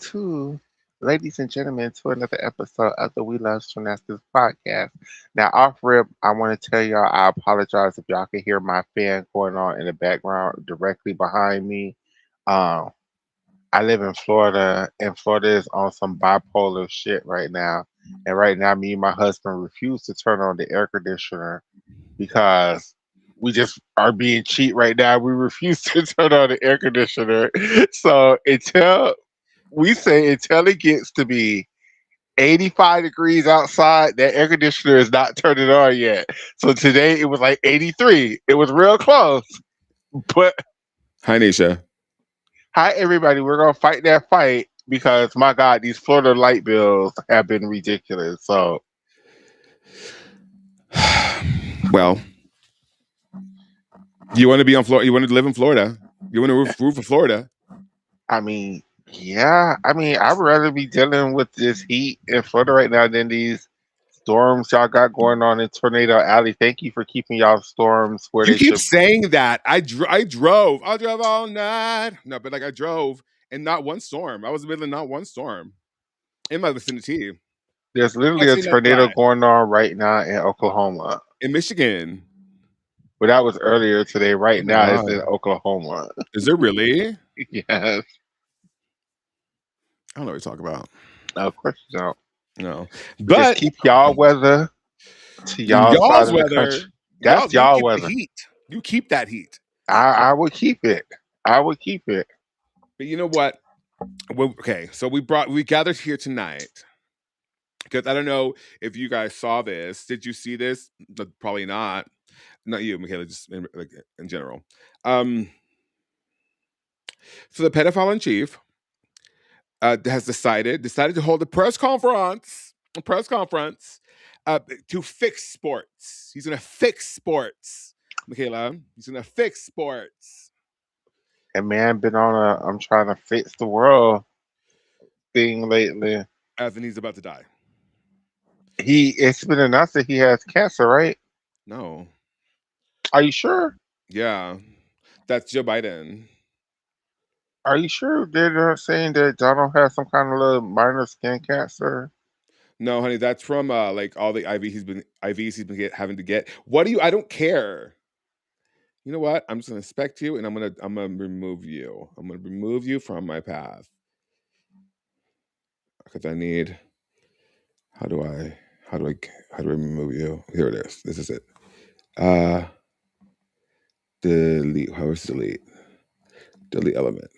to, ladies and gentlemen, to another episode of the We Love Gymnastics podcast. Now, off rip, I want to tell y'all I apologize if y'all can hear my fan going on in the background directly behind me. Um, I live in Florida, and Florida is on some bipolar shit right now. And right now, me and my husband refuse to turn on the air conditioner because we just are being cheap right now. We refuse to turn on the air conditioner. So until it gets to be 85 degrees outside, that air conditioner is not turning on yet. So today it was like 83. It was real close. But Hi, Nisha. hi everybody, we're gonna fight that fight because my God, these Florida light bills have been ridiculous. So Well, you want to be on Florida? You want to live in Florida? You want to root for Florida? I mean, yeah. I mean, I'd rather be dealing with this heat in Florida right now than these storms y'all got going on in Tornado Alley. Thank you for keeping y'all storms where You they keep should. saying that. I drove. I drove all night. No, but like I drove and not one storm. I was in the middle of not one storm in my vicinity. There's literally a Actually, not tornado right. going on right now in Oklahoma. In Michigan. But that was earlier today. Oh Right my now, it's God. in Oklahoma. Is there really? Yes. I don't know what you're talking about. Of course you don't. No. But just But keep y'all weather to y'all side y'all's of the country. weather, That's you y'all keep the weather. heat. You keep that heat. I would keep it. I would keep it. But you know what? Well, okay, so we gathered here tonight because I don't know if you guys saw this. Did you see this? Probably not. Not you, Michaela. Just in general. So the pedophile in chief has decided to hold a press conference. To fix sports. He's going to fix sports, Michaela. He's going to fix sports. And man, been on a I'm trying to fix the world thing lately. As in he's about to die. It's been announced that he has cancer, right? No. Are you sure? Yeah. That's Joe Biden. Are you sure they're not saying that Donald has some kind of little minor skin cancer? No, honey, that's from like all the IVs he's been having to get. What do you? I don't care. You know what? I'm just gonna inspect you, and I'm gonna remove you. I'm gonna remove you from my path because I need. How do I remove you? Here it is. This is it. Uh, delete. How is delete? Delete element.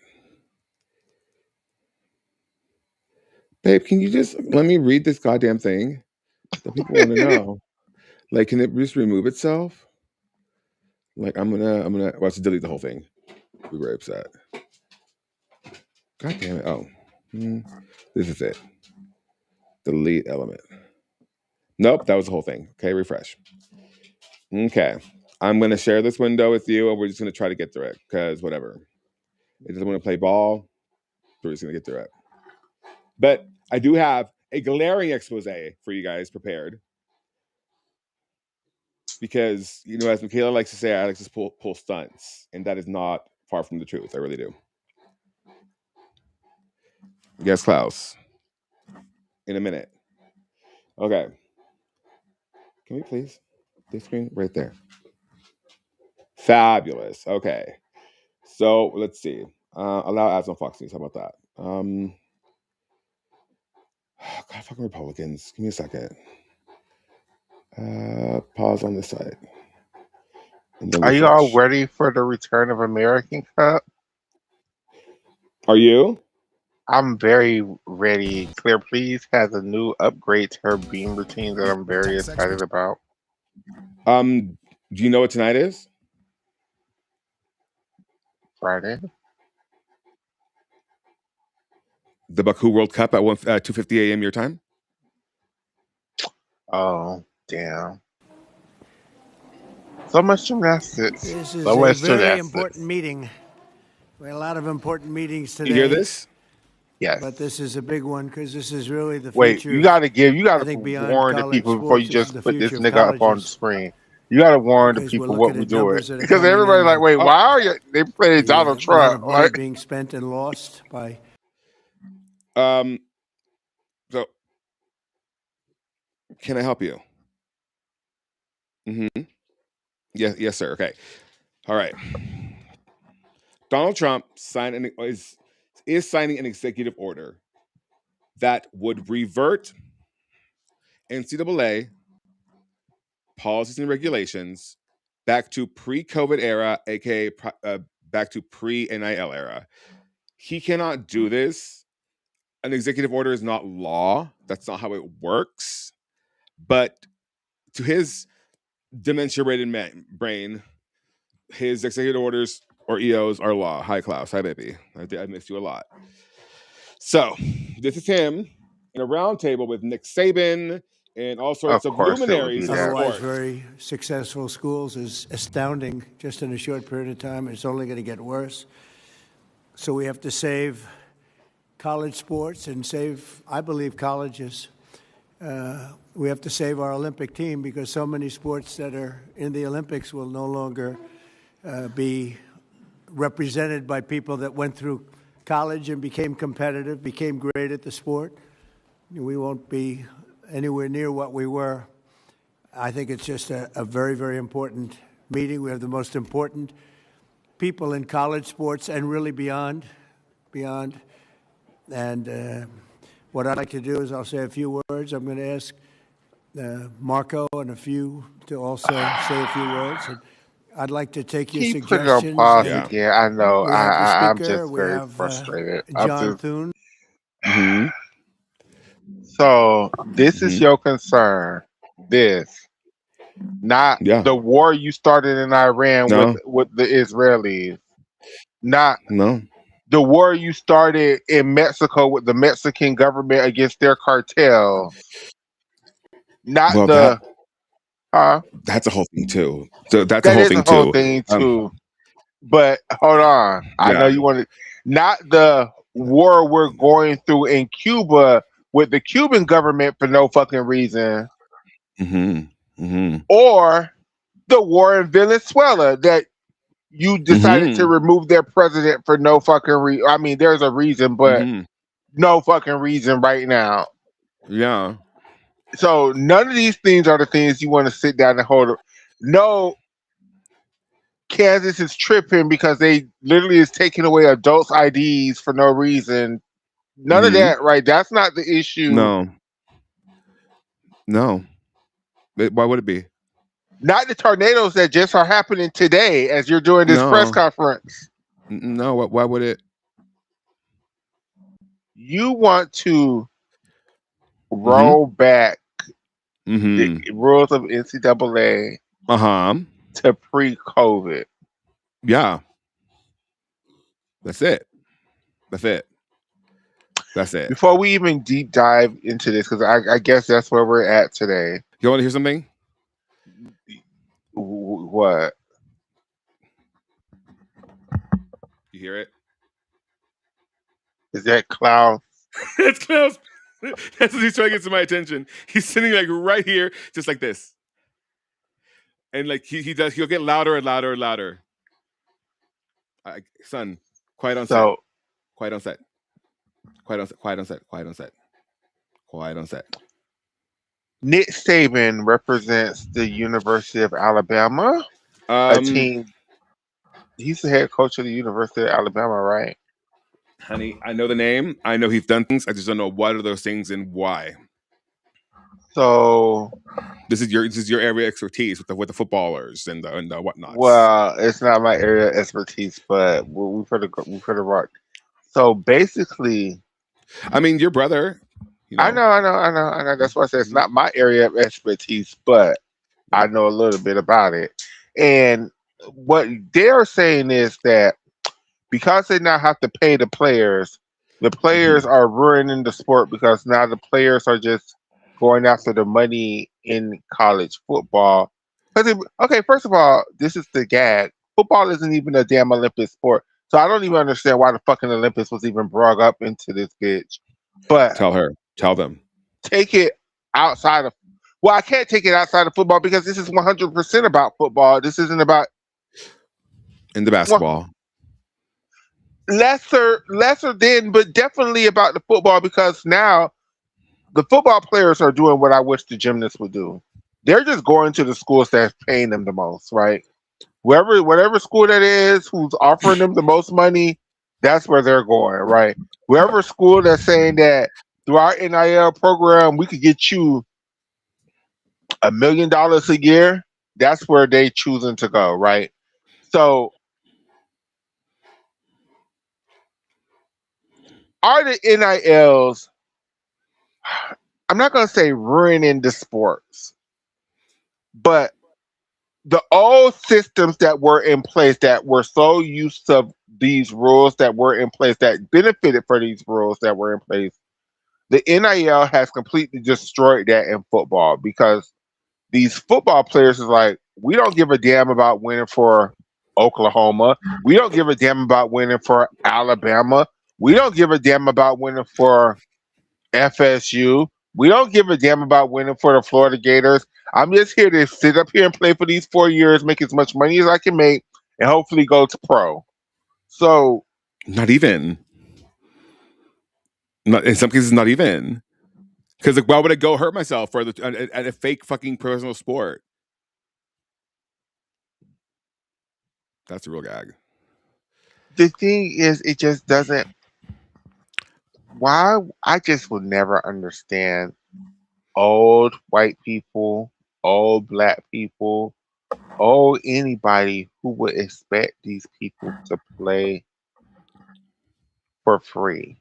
Babe, can you just let me read this goddamn thing? The people want to know. Like, can it just remove itself? Like, I'm gonna well, to delete the whole thing. Be very upset. God damn it. Oh. This is it. Delete element. Nope, that was the whole thing. Okay, refresh. Okay. I'm gonna share this window with you, and we're just gonna try to get through it. Because whatever. It doesn't want to play ball. We're just gonna get through it. But I do have a glaring expose for you guys prepared. Because, you know, as Michaela likes to say, I like to pull stunts. And that is not far from the truth. I really do. Yes, Klaus. In a minute. Okay. Can we please? This screen right there. Fabulous. Okay. So let's see. Allow ads on Fox News. How about that? God, fucking Republicans. Give me a second. Pause on this side. And then Are you all refresh. ready for the return of American Cup? Are you? I'm very ready. Claire Please has a new upgrade to her beam routine that I'm very excited about. Do you know what tonight is? Friday. The Baku World Cup at 2:50 a.m. your time? Oh, damn. So much gymnastics. This is So a much very gymnastics. important meeting. We had a lot of important meetings today. You hear this? Yes. But this is a big one because this is really the Wait, future. you gotta I think beyond warn the college people before you sports, this is just the put this future of nigga up on the colleges. screen. You gotta warn the Because we're people what looking we're at doing. numbers that are Because coming everybody's in like, wait, why are you they playing Donald the amount Trump? of money Like, being spent and lost by Um, so can I help you? Mm-hmm. Yes, sir. Okay. All right. Donald Trump is signing an executive order that would revert NCAA policies and regulations back to pre-COVID era, aka back to pre-NIL era. He cannot do this. An executive order is not law. That's not how it works. But to his dementia-rated brain, his executive orders or EOs are law. Hi, Klaus. Hi, baby. I missed you a lot. So this is him in a round table with Nick Saban and all sorts Of of course, it would be luminaries in that. Otherwise, sports. very successful schools is astounding just in a short period of time. It's only going to get worse. So we have to save college sports and save, I believe, colleges. We have to save our Olympic team because so many sports that are in the Olympics will no longer be represented by people that went through college and became competitive, became great at the sport. We won't be anywhere near what we were. I think it's just a very, very important meeting. We have the most important people in college sports and really beyond. And what I'd like to do is I'll say a few words. I'm going to ask Marco and a few to also say a few words. And I'd like to take your Keep putting on suggestions. pause Yeah. And again. I know. we have the I'm speaker. just We very have frustrated. I'm John just Thune. Mm-hmm. so. This is Mm-hmm. your concern. This, not Yeah. the war you started in Iran with No. the Israelis. Not No. the war you started in Mexico with the Mexican government against their cartels. Not Well, the huh? that's a whole thing too. So that's a That whole is a thing whole too. thing Um, too. But hold on. I know yeah. you want to not the war we're going through in Cuba with the Cuban government for no fucking reason, Mm-hmm. Mm-hmm. or the war in Venezuela that you decided to Mm-hmm. remove their president for no fucking reason. I mean, there's a reason, but Mm-hmm. no fucking reason right now. Yeah. So none of these things are the things you want to sit down and hold. No, Kansas is tripping because they literally is taking away adults' IDs for no reason. None of Mm-hmm. that, right? That's not the issue. No. No. Why would it be? Not the tornadoes that just are happening today as you're doing this press No. conference. No. Why would it? You want to Mm-hmm. roll back the Mm-hmm. rules of NCAA Uh-huh. to pre-COVID. Yeah. That's it. That's it. That's it. Before we even deep dive into this, because I guess that's where we're at today. You want to hear something? What You hear it? is that, Klaus? That's Klaus. That's what he's trying to get to my attention. He's sitting like right here, just like this. And like he'll get louder and louder and louder. Son, quiet on set. So Quiet on set. Quiet on set. Quiet on set. Quiet on set. Quiet on set. Nick Saban represents the University of Alabama, a Um, team. He's the head coach of the University of Alabama, right? honey, I know the name. I know he's done things. I just don't know what are those things and why. So, This is your area of expertise with the footballers and the whatnots. well, it's not my area of expertise, but we've heard of rock. So basically, I mean, your brother, you I know. know, I know, I know, I know. That's why I said it's Mhm. not my area of expertise, but I Yeah. know a little bit about it. And what they're saying is that because they now have to pay the players Mm-hmm. are ruining the sport because now the players are just going after the money in college football. Okay, first of all, this is the gag. Football isn't even a damn Olympic sport. So I don't even understand why the fucking Olympics was even brought up into this bitch. But Tell her. Tell them. take it outside of well, I can't take it outside of football because this is 100% about football. This isn't about In the well, basketball. lesser than, but definitely about the football because now the football players are doing what I wish the gymnasts would do. They're just going to the schools that's paying them the most, right? Whatever school that is, who's offering them the most money, that's where they're going, right? Whoever school that's saying that through our NIL program we could get you $1 million a year, that's where they choosing to go, right? So are the NILs? I'm not gonna say ruining the sports, but the old systems that were in place that were so used to these rules that were in place that benefited for these rules that were in place, the NIL has completely destroyed that in football because these football players is like, we don't give a damn about winning for Oklahoma. We don't give a damn about winning for Alabama. We don't give a damn about winning for FSU. We don't give a damn about winning for the Florida Gators. I'm just here to sit up here and play for these 4 years, make as much money as I can make, and hopefully go to pro. So Not even. Not in some cases, not even. Because like, why would I go hurt myself for at a fake fucking personal sport? That's a real gag. the thing is, it just doesn't. Why? I just will never understand old white people, old black people, old anybody who would expect these people to play for free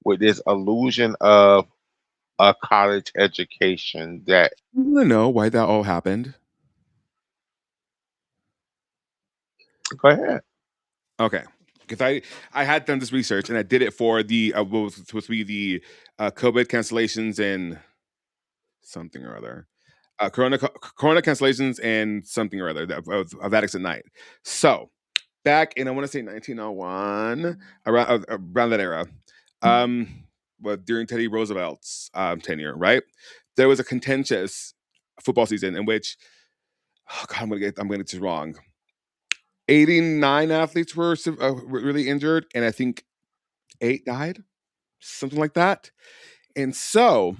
with this illusion of a college education that You want to know why that all happened? go ahead. Okay, because I had done this research and I did it for the what was supposed to be the COVID cancellations and something or other. Corona cancellations and something or other of addicts at night. So back in I want to say 1901, around that era, um, but during Teddy Roosevelt's tenure, right? There was a contentious football season in which, oh God, I'm gonna get this wrong. 89 athletes were really injured, and I think 8 died, something like that. And so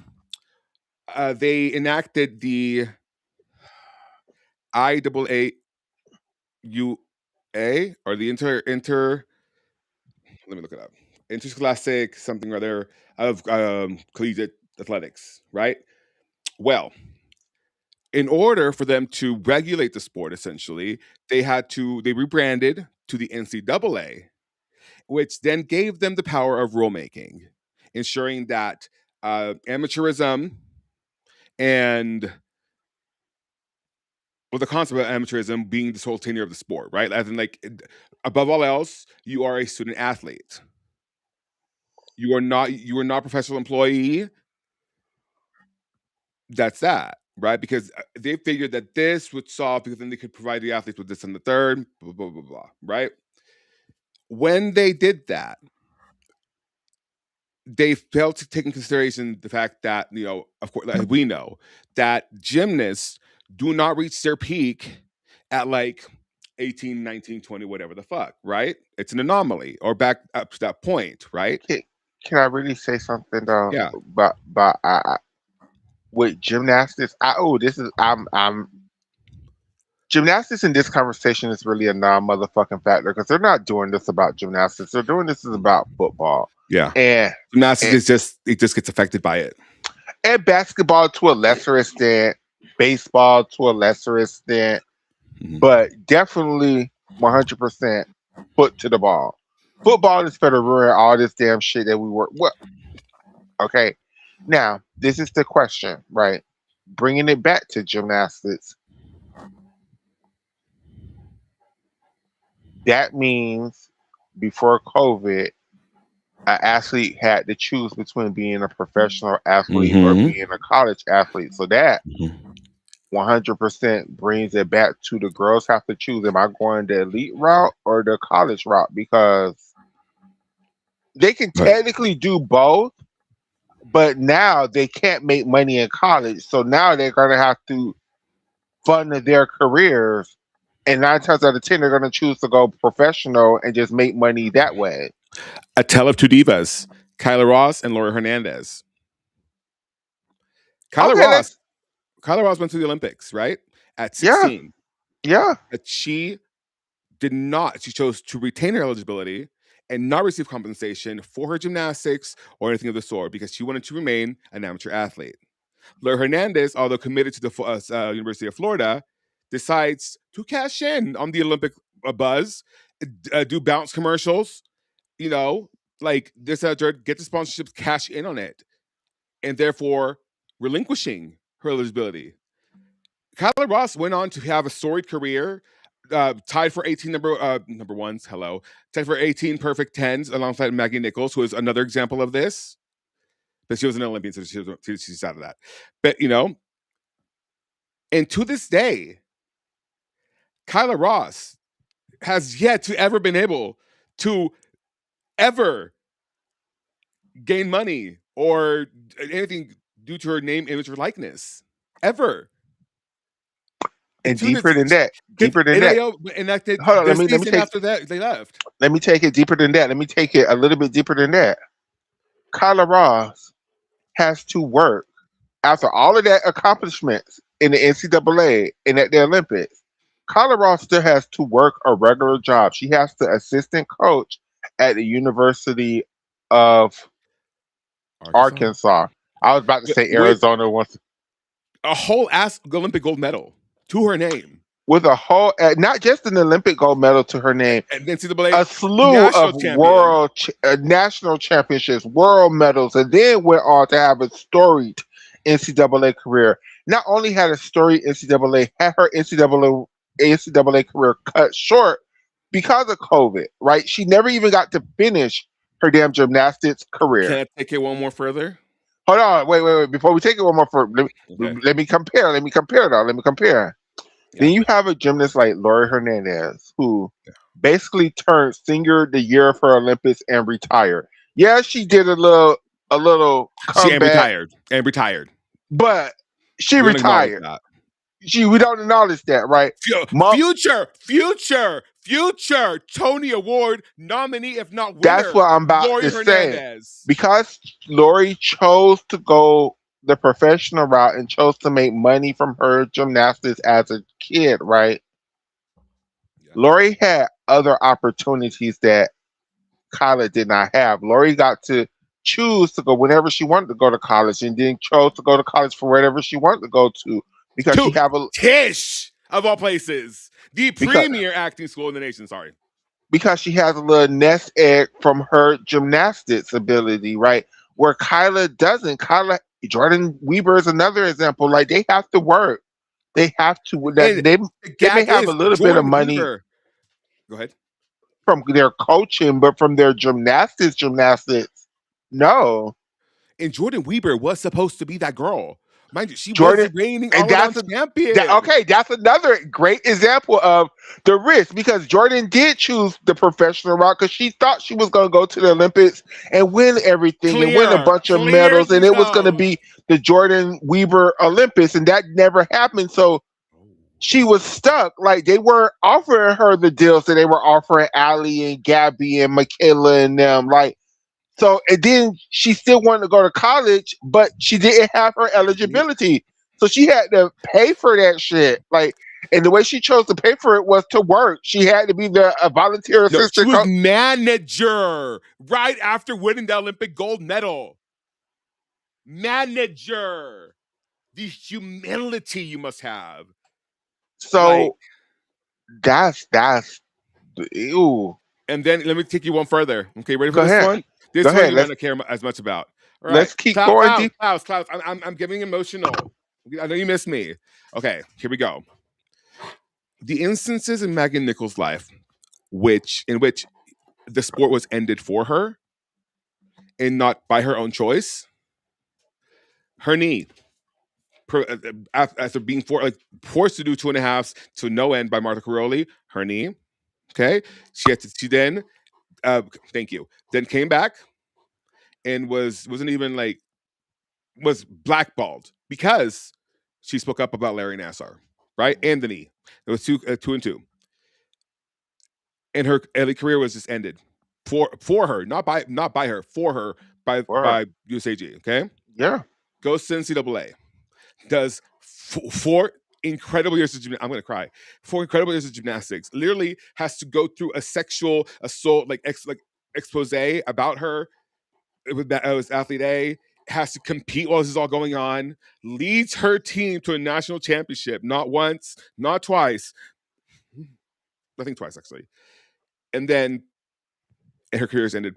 they enacted the IAAUA or the inter. Let me look it up. Interscholastic something or other of collegiate athletics, right? Well, in order for them to regulate the sport, essentially, they rebranded to the NCAA, which then gave them the power of rulemaking, ensuring that amateurism and well, the concept of amateurism being this whole tenure of the sport, right? As in, like, above all else, you are a student athlete. You are not a professional employee. That's that, right? Because they figured that this would solve because then they could provide the athletes with this and the third, blah blah blah blah, right? When they did that, they failed to take in consideration the fact that of course, like we know that gymnasts do not reach their peak at like 18, 19, 20, whatever the fuck, right? It's an anomaly or back up to that point, right? Can, can I really say something though? Yeah. But with gymnastics, this is I'm gymnastics in this conversation is really a non-motherfucking factor because they're not doing this about gymnastics. They're doing this is about football Yeah. and Gymnastics and, is just it just gets affected by it. and basketball to a lesser extent, baseball to a lesser extent, Mhm. but definitely 100% foot to the ball. Football is for to ruin all this damn shit that we work. What? Okay. Now, this is the question, right? Bringing it back to gymnastics, that means before COVID, an athlete had to choose between being a professional athlete or Mhm. being a college athlete. So that Mhm. 100% brings it back to the girls have to choose: am I going the elite route or the college route? Because they can Right. technically do both, but now they can't make money in college. So now they're going to have to fund their careers And 9 times out of 10, they're going to choose to go professional and just make money that way. A tale of two divas, Kyla Ross and Laura Hernandez. Kyla Okay, Ross, let's. Kyla Ross went to the Olympics, right? At Yeah, 16. yeah. But she did not. She chose to retain her eligibility and not receive compensation for her gymnastics or anything of the sort because she wanted to remain an amateur athlete. Laura Hernandez, although committed to the University of Florida, decides to cash in on the Olympic buzz, do bounce commercials, you know, like this, get the sponsorships, cash in on it, and therefore relinquishing her eligibility. Kyla Ross went on to have a storied career, tied for 18 number ones. Hello, tied for 18 perfect tens alongside Maggie Nichols, who is another example of this. But she was an Olympian, so she's out of that. But and to this day, Kyla Ross has yet to ever been able to ever gain money or anything due to her name, image, or likeness. Ever. And And to this, deeper than that, because deeper than that. NIL enacted Hold on, the let me season take after that they left. let me take it deeper than that. Let me take it a little bit deeper than that. Kyla Ross has to work after all of that accomplishments in the NCAA and at the Olympics. Kyla Ross still has to work a regular job. She has to assistant coach at the University of Arkansas. Arkansas. I was about to say With Arizona once a whole ass Olympic gold medal to her name. with a whole, not just an Olympic gold medal to her name, And NCAA a slew national of champion. national championships, world medals, and then went on to have a storied NCAA career. Not only had a storied NCAA, had her NCAA career cut short because of COVID. Right? She never even got to finish her damn gymnastics Can career. I take it one more further? Hold on, wait. Before we take it one more, Okay. let me compare. Let me compare, though. Let me compare. Yeah. Then you have a gymnast like Lori Hernandez, who basically turned senior the year of her Olympics and retired. Yeah, she did a little She and comeback, retired. And retired. but she We don't acknowledge retired. that. We don't acknowledge that, right? Mo- Future Tony Award nominee, if not that's winner, what I'm about Lori to say. Hernandez. Because Lori chose to go the professional route and chose to make money from her gymnastics as a kid, right? Yeah. Lori had other opportunities that Kyla did not have. Lori got to choose to go whenever she wanted to go to college, and then chose to go to college for whatever she wanted to go to because To she have a Tish, of all places, the because premier acting school in the nation. Sorry. because she has a little nest egg from her gymnastics ability, right? Where Kyla doesn't. Kyla Jordan Weber is another example. Like they have to work. They have to. And the They may gag have a is little bit of Jordan money Weaver. Go ahead. from their coaching, but from their gymnastics, no. And Jordan Weaver was supposed to be that girl. Mind you, she was Jordan, the reigning and all around champion. that's another great example of the risk because Jordan did choose the professional route because she thought she was going to go to the Olympics and win everything and win a bunch of Clear medals, as we and it was going to come. be the Jordan Weber Olympics, and that never happened. So she was stuck. Like they were offering her the deals that they were offering Allie and Gabby and Michaela and them. Like so, and then she still wanted to go to college, but she didn't have her eligibility. So she had to pay for that shit. Like, and the way she chose to pay for it was to work. She had to be a volunteer No, she assistant was coach manager right after winning the Olympic gold medal. Manager. The humility you must have. Like, so that's ew. and then let me take you one further. Okay, ready for Go this ahead. one? Go This one ahead. you might not care as much about. All right, Let's keep going deep. Klaus. I'm getting emotional. I know you miss me. Okay, here we go. The instances in Megan Nichols' life, in which the sport was ended for her, and not by her own choice. Her knee, after being forced to do 2.5s to no end by Martha Caroli, her knee. Okay, she then thank you. Then came back and wasn't even like was blackballed because she spoke up about Larry Nassar, right? And the knee. It was two and two. and her early career was just ended for her, not by her, for her Or by USAG. Okay, yeah. goes to NCAA, does four incredible years of I'm gonna cry. 4 incredible years of gymnastics. Literally has to go through a sexual assault like expose about her with that was athlete A. Has to compete while this is all going on. Leads her team to a national championship, not once, not twice. I think twice actually. And then her career is ended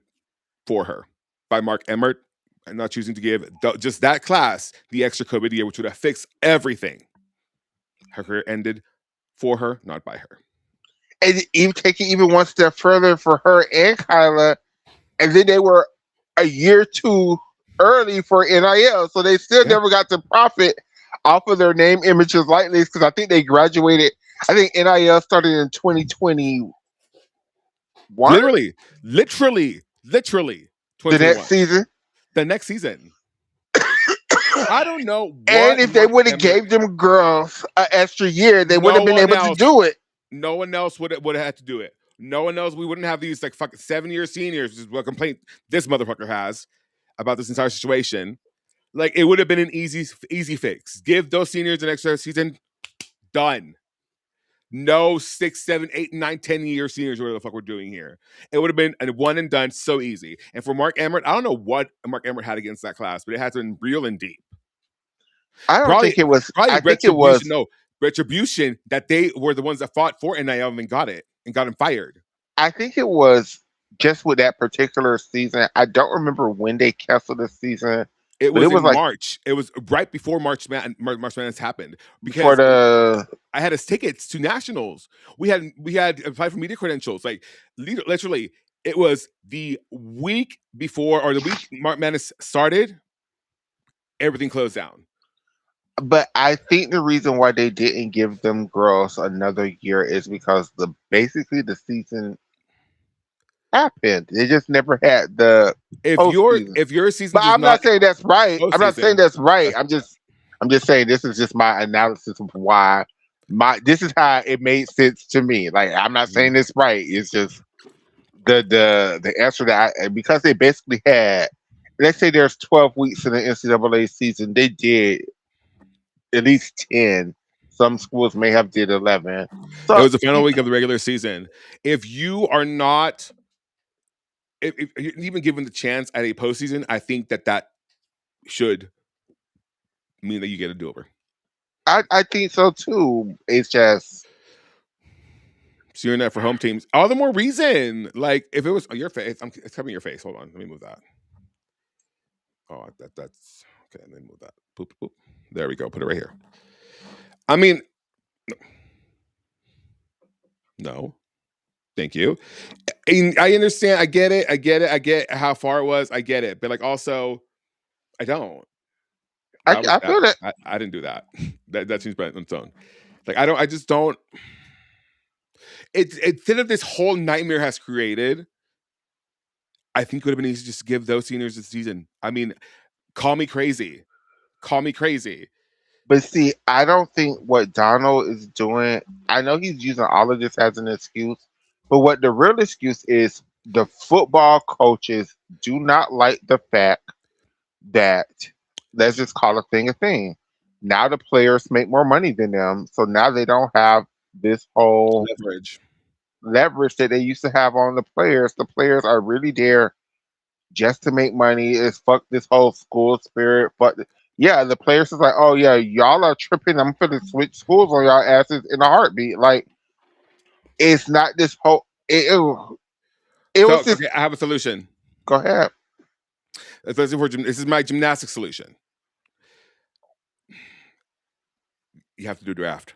for her by Mark Emmert. I'm not choosing to give just that class the extra COVID year, which would have fixed everything. Her career ended for her, not by her. And even taking even one step further for her and Kyla, and then they were a year too early for NIL, so they still Yeah. never got to profit off of their name, images, likeness. Because I think they graduated. I think NIL started in 2021, Literally, the next 2021. season. The next season. I don't know And what if they Mark would have Emmert, gave them girls an extra year, they would no have been one able to else, do it. no one else would have had to do it. No one else. We wouldn't have these like fucking 7 year seniors, which is what complaint this motherfucker has about this entire situation. Like it would have been an easy fix. Give those seniors an extra season. Done. No 6, 7, 8, 9, 10 year seniors, whatever the fuck we're doing here. It would have been a one and done so easy. And for Mark Emmert, I don't know what Mark Emmert had against that class, but it had to been real and deep. I don't Probably think it was. probably I think it retribution. was. No, retribution that they were the ones that fought for NIL and got it and got him fired. I think it was just with that particular season. I don't remember when they canceled the season, It but it was was in like March. It was right before March Madness happened before because the. I had his tickets to nationals. We had applied for media credentials. Like literally, it was the week before or the week March Madness started. Everything closed down. But I think the reason why they didn't give them girls another year is because the basically the season happened. They just never had the If your postseason. if your season But does I'm not not saying that's right. I'm not saying postseason, that's right. that's I'm just saying this is just my analysis of why my this is how it made sense to me. Like I'm not saying this right. It's just the answer that because they basically had, let's say there's 12 weeks in the NCAA season, they did at least 10. Some schools may have did 11. it So was the final week of the regular season. If you are not if you're even given the chance at a postseason, I think that should mean that you get a do over. I think so too. It's just So you're in that for home teams. All the more reason. Like if it was on your face, it's covering your face. Hold on, let me move that. Oh, that's okay. Let me move that. Boop, boop. There we go. Put it right here. I mean, no, thank you. And I understand. I get it. I get it. I get how far it was. I get it. But like, also, I don't. That was I that. feel that. I didn't do that. That seems bad on its own. Like I don't. I just don't. It instead of this whole nightmare has created. I think it would have been easy just to give those seniors a season. I mean, call me crazy. Call me crazy. But see, I don't think what Donald is doing, I know he's using all of this as an excuse, but what the real excuse is the football coaches do not like the fact that, let's just call a thing a thing. Now the players make more money than them. So now they don't have this whole Leverage. leverage that they used to have on the players. The players are really there just to make money. Is fuck this whole school spirit. But yeah, the players is like, oh yeah, y'all are tripping. I'm gonna switch schools on y'all asses in a heartbeat. Like it's not this whole. It So was just. okay, I have a solution. Go ahead. Especially for this is my gymnastic solution. You have to do a draft.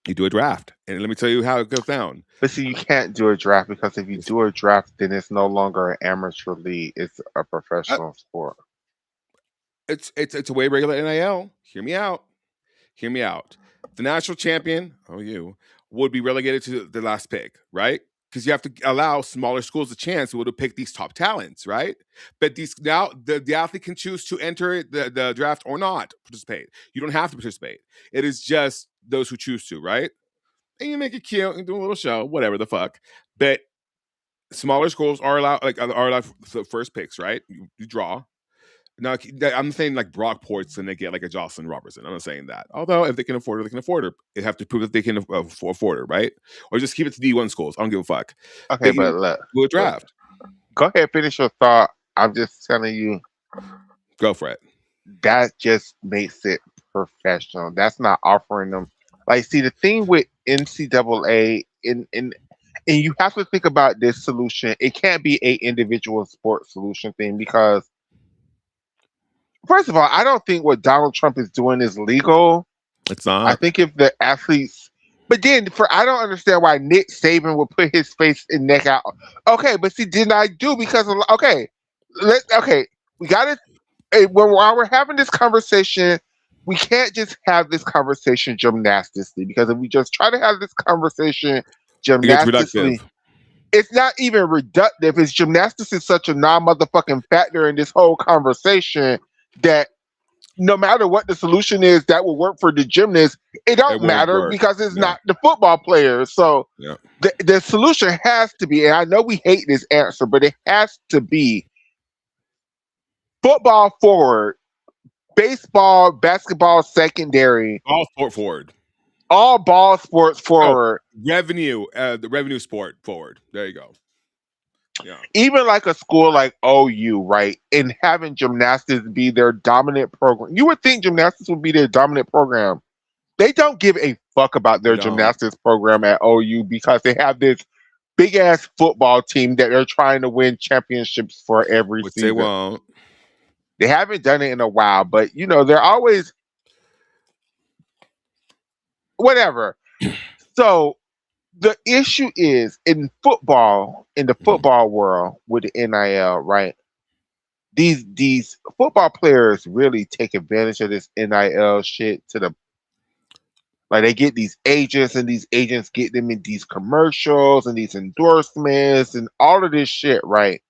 You do a draft, and let me tell you how it goes down. But see, you can't do a draft because if you do a draft, then it's no longer an amateur league; it's a Uh, professional sport. it's a way regular NIL. Hear me out. Hear me out. The national champion, oh you, would be relegated to the last pick, right? Because you have to allow smaller schools a chance to pick these top talents, right? But these now the athlete can choose to enter the draft or not participate. You don't have to participate. It is just those who choose to, right? and you make it cute and do a little show, whatever the fuck. But smaller schools are allowed, like are allowed first picks, right? You draw. Now I'm saying like Brockport's and they get like a Jocelyn Robertson. I'm not saying that. Although if they can afford her, they can afford her. They have to prove that they can afford her, right? Or just keep it to D1 schools. I don't give a fuck. Okay, But you but look, do a look, draft. go ahead, finish your thought. I'm just telling you Go for it. that just makes it professional. That's not offering them. Like, see, the thing with NCAA, and you have to think about this solution. It can't be a individual sports solution thing because, first of all, I don't think what Donald Trump is doing is legal. It's I not. think if the athletes, but then for I don't understand why Nick Saban would put his face and neck out. Okay, but see, didn't I do because of okay? Okay, we got to while we're having this conversation, we can't just have this conversation gymnastically because if we just try to have this conversation It gets gymnastically, reductive. it's not even reductive. It's gymnastics is such a non-motherfucking factor in this whole conversation that no matter what the solution is that will work for the gymnast, it It don't won't matter work. because it's Yeah. not the football players. So Yeah. the solution has to be, and I know we hate this answer, but it has to be football forward, baseball, basketball secondary, All sport forward. all ball sports Oh, forward. revenue. The revenue sport forward. There you go. Yeah. Even like a school like OU, right? And having gymnastics be their dominant program. You would think gymnastics would be their dominant program. They don't give a fuck about They their don't. gymnastics program at OU because they have this big ass football team that they're trying to win championships for every Which they season. won't. They haven't done it in a while, but you know, they're always whatever. So the issue is in football, in the Mhm. football world with the NIL, right? These football players really take advantage of this NIL shit to the like they get these agents and these agents get them in these commercials and these endorsements and all of this shit, right?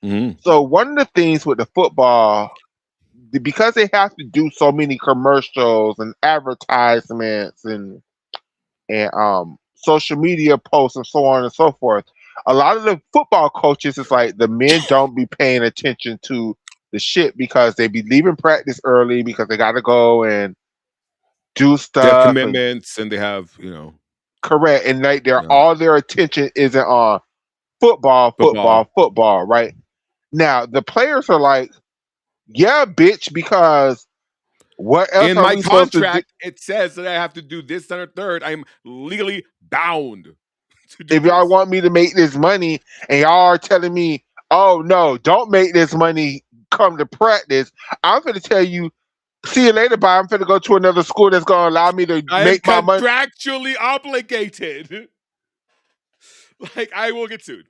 Mhm. So one of the things with the football, because they have to do so many commercials and advertisements and social media posts and so on and so forth, a lot of the football coaches is like the men don't be paying attention to the shit because they be leaving practice early because they got to go and do They have stuff and commitments and they have, correct and like their yeah, all their attention isn't on football, football. football, football, right? Now the players are like, yeah, bitch, because what else In are my we supposed to do? contract, it says that I have to do this, that, or third. I'm legally bound to do If y'all this. want me to make this money and y'all are telling me, oh no, don't make this money come to practice, I'm gonna tell you, see you later, bye. I'm gonna go to another school that's gonna allow me to I am make my money. contractually obligated. Like I will get sued.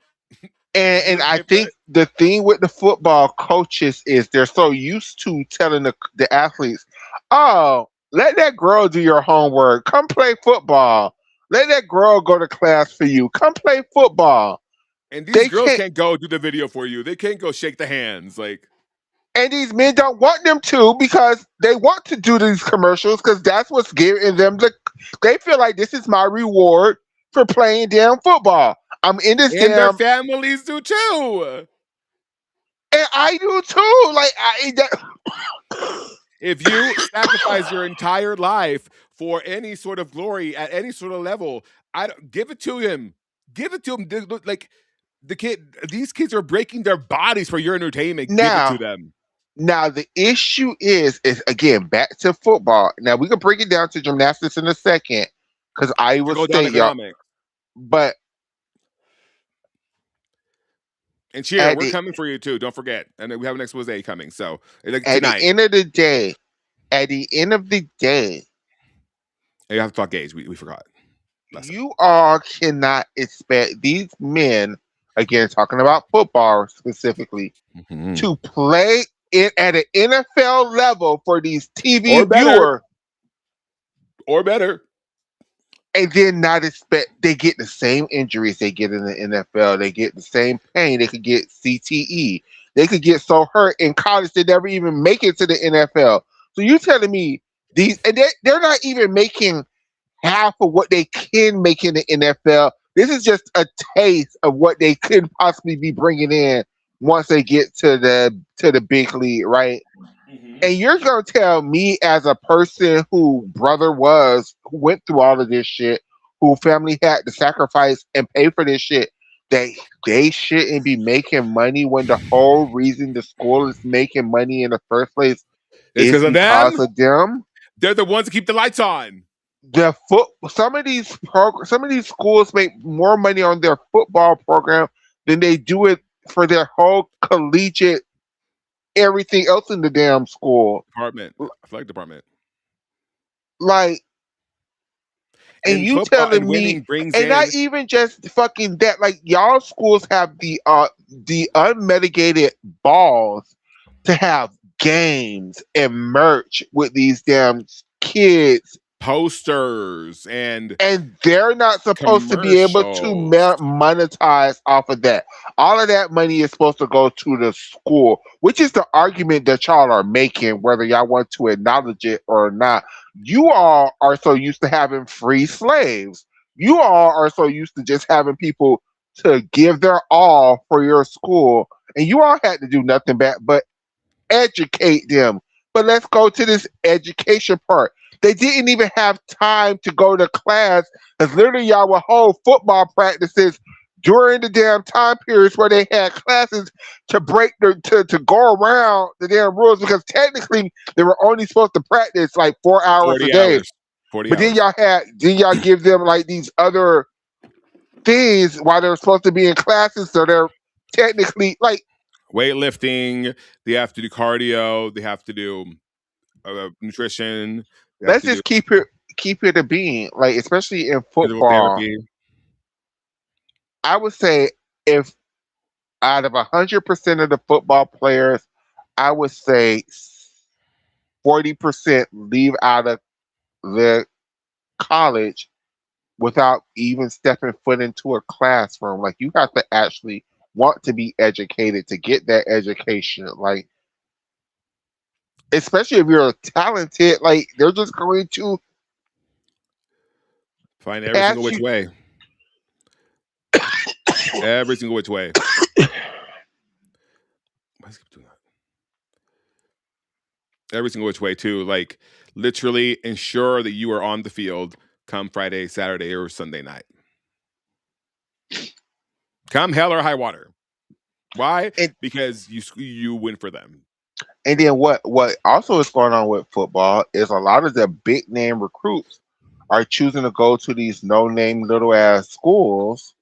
And You and I okay for think it? the thing with the football coaches is they're so used to telling the athletes, oh, let that girl do your homework. Come play football. Let that girl go to class for you. Come play football. And these They girls can't can't go do the video for you. They can't go shake the hands. Like and these men don't want them to because they want to do these commercials because that's what's giving them they feel like this is my reward for playing damn football. I'm in this and their damn families do too. and I do too. Like I that, If you sacrifice your entire life for any sort of glory at any sort of level, I don't give it to him. Give it to him. Like these kids are breaking their bodies for your entertainment. Give it to now them. now the issue is again back to football. Now we can break it down to gymnastics in a second because I will Trickle down state y'all, economics. but And cheer, at we're the coming for you too. Don't forget. And we have an expose coming. So like at the tonight. end of the day, at the end of the day, You have to talk gauge. We forgot last time. you all cannot expect these men, again, talking about football specifically, Mhm. to play it at an NFL level for these TV Or better. viewers Or better. and then not expect they get the same injuries they get in the NFL. They get the same pain. They could get CTE. They could get so hurt in college they never even make it to the NFL. So you telling me these and they're not even making half of what they can make in the NFL. This is just a taste of what they could possibly be bringing in once they get to the big league, right? And you're gonna tell me, as a person who brother was, who went through all of this shit, who family had to sacrifice and pay for this shit, that they shouldn't be making money when the whole reason the school is making money in the first place It's is because of because them. of them. They're the ones that keep the lights on. Some of these schools make more money on their football program than they do it for their whole collegiate everything else in the damn school. Department, athletic department, Like, and and you football and telling me, winning brings and not in even just fucking that, like y'all schools have the unmitigated balls to have games and merch with these damn kids, posters and and they're not supposed to be able to commercials. monetize off of that. All of that money is supposed to go to the school, which is the argument that y'all are making, whether y'all want to acknowledge it or not. You all are so used to having free slaves. You all are so used to just having people to give their all for your school, and you all had to do nothing but educate them. But let's go to this education part. They didn't even have time to go to class, because literally y'all would hold football practices during the damn time periods where they had classes to break to go around the damn rules, because technically they were only supposed to practice like 4 hours a 40 day. hours. 40 But then hours. y'all give them like these other things while they're supposed to be in classes, so they're technically like, Weightlifting. They have to do cardio. They have to do nutrition. They have let's to do just keep it a being, like, especially in physical football. therapy. I would say, if out of 100% of the football players, I would say 40% leave out of the college without even stepping foot into a classroom. Like, you have to actually want to be educated to get that education. Like, especially if you're talented, like, they're just going to Find every single pass which you. way. Every single which way. Why does it keep doing that? Every single which way too. Like literally ensure that you are on the field come Friday, Saturday, or Sunday night. Come hell or high water. Why? And Because you win for them. And then what also is going on with football is a lot of the big name recruits are choosing to go to these no name little ass schools,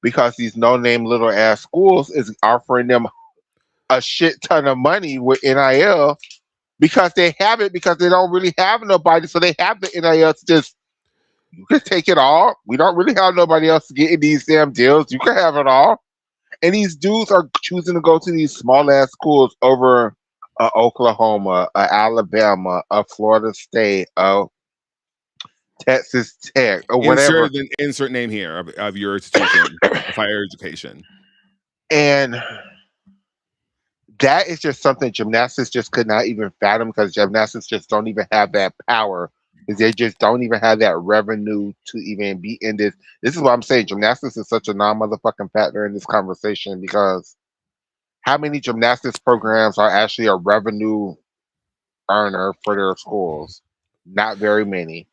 because these no name little ass schools is offering them a shit ton of money with NIL, because they have it, because they don't really have nobody, so they have the NIL to just, you can take it all. We don't really have nobody else getting these damn deals. You can have it all. And these dudes are choosing to go to these small ass schools over Oklahoma, Alabama, Florida State, Texas Tech, or whatever. Insert name here of your institution of higher education. And that is just something gymnastics just could not even fathom, because gymnastics just don't even have that power. Because they just don't even have that revenue to even be in this. This is what I'm saying. Gymnastics is such a non motherfucking factor in this conversation, because how many gymnastics programs are actually a revenue earner for their schools? Not very many.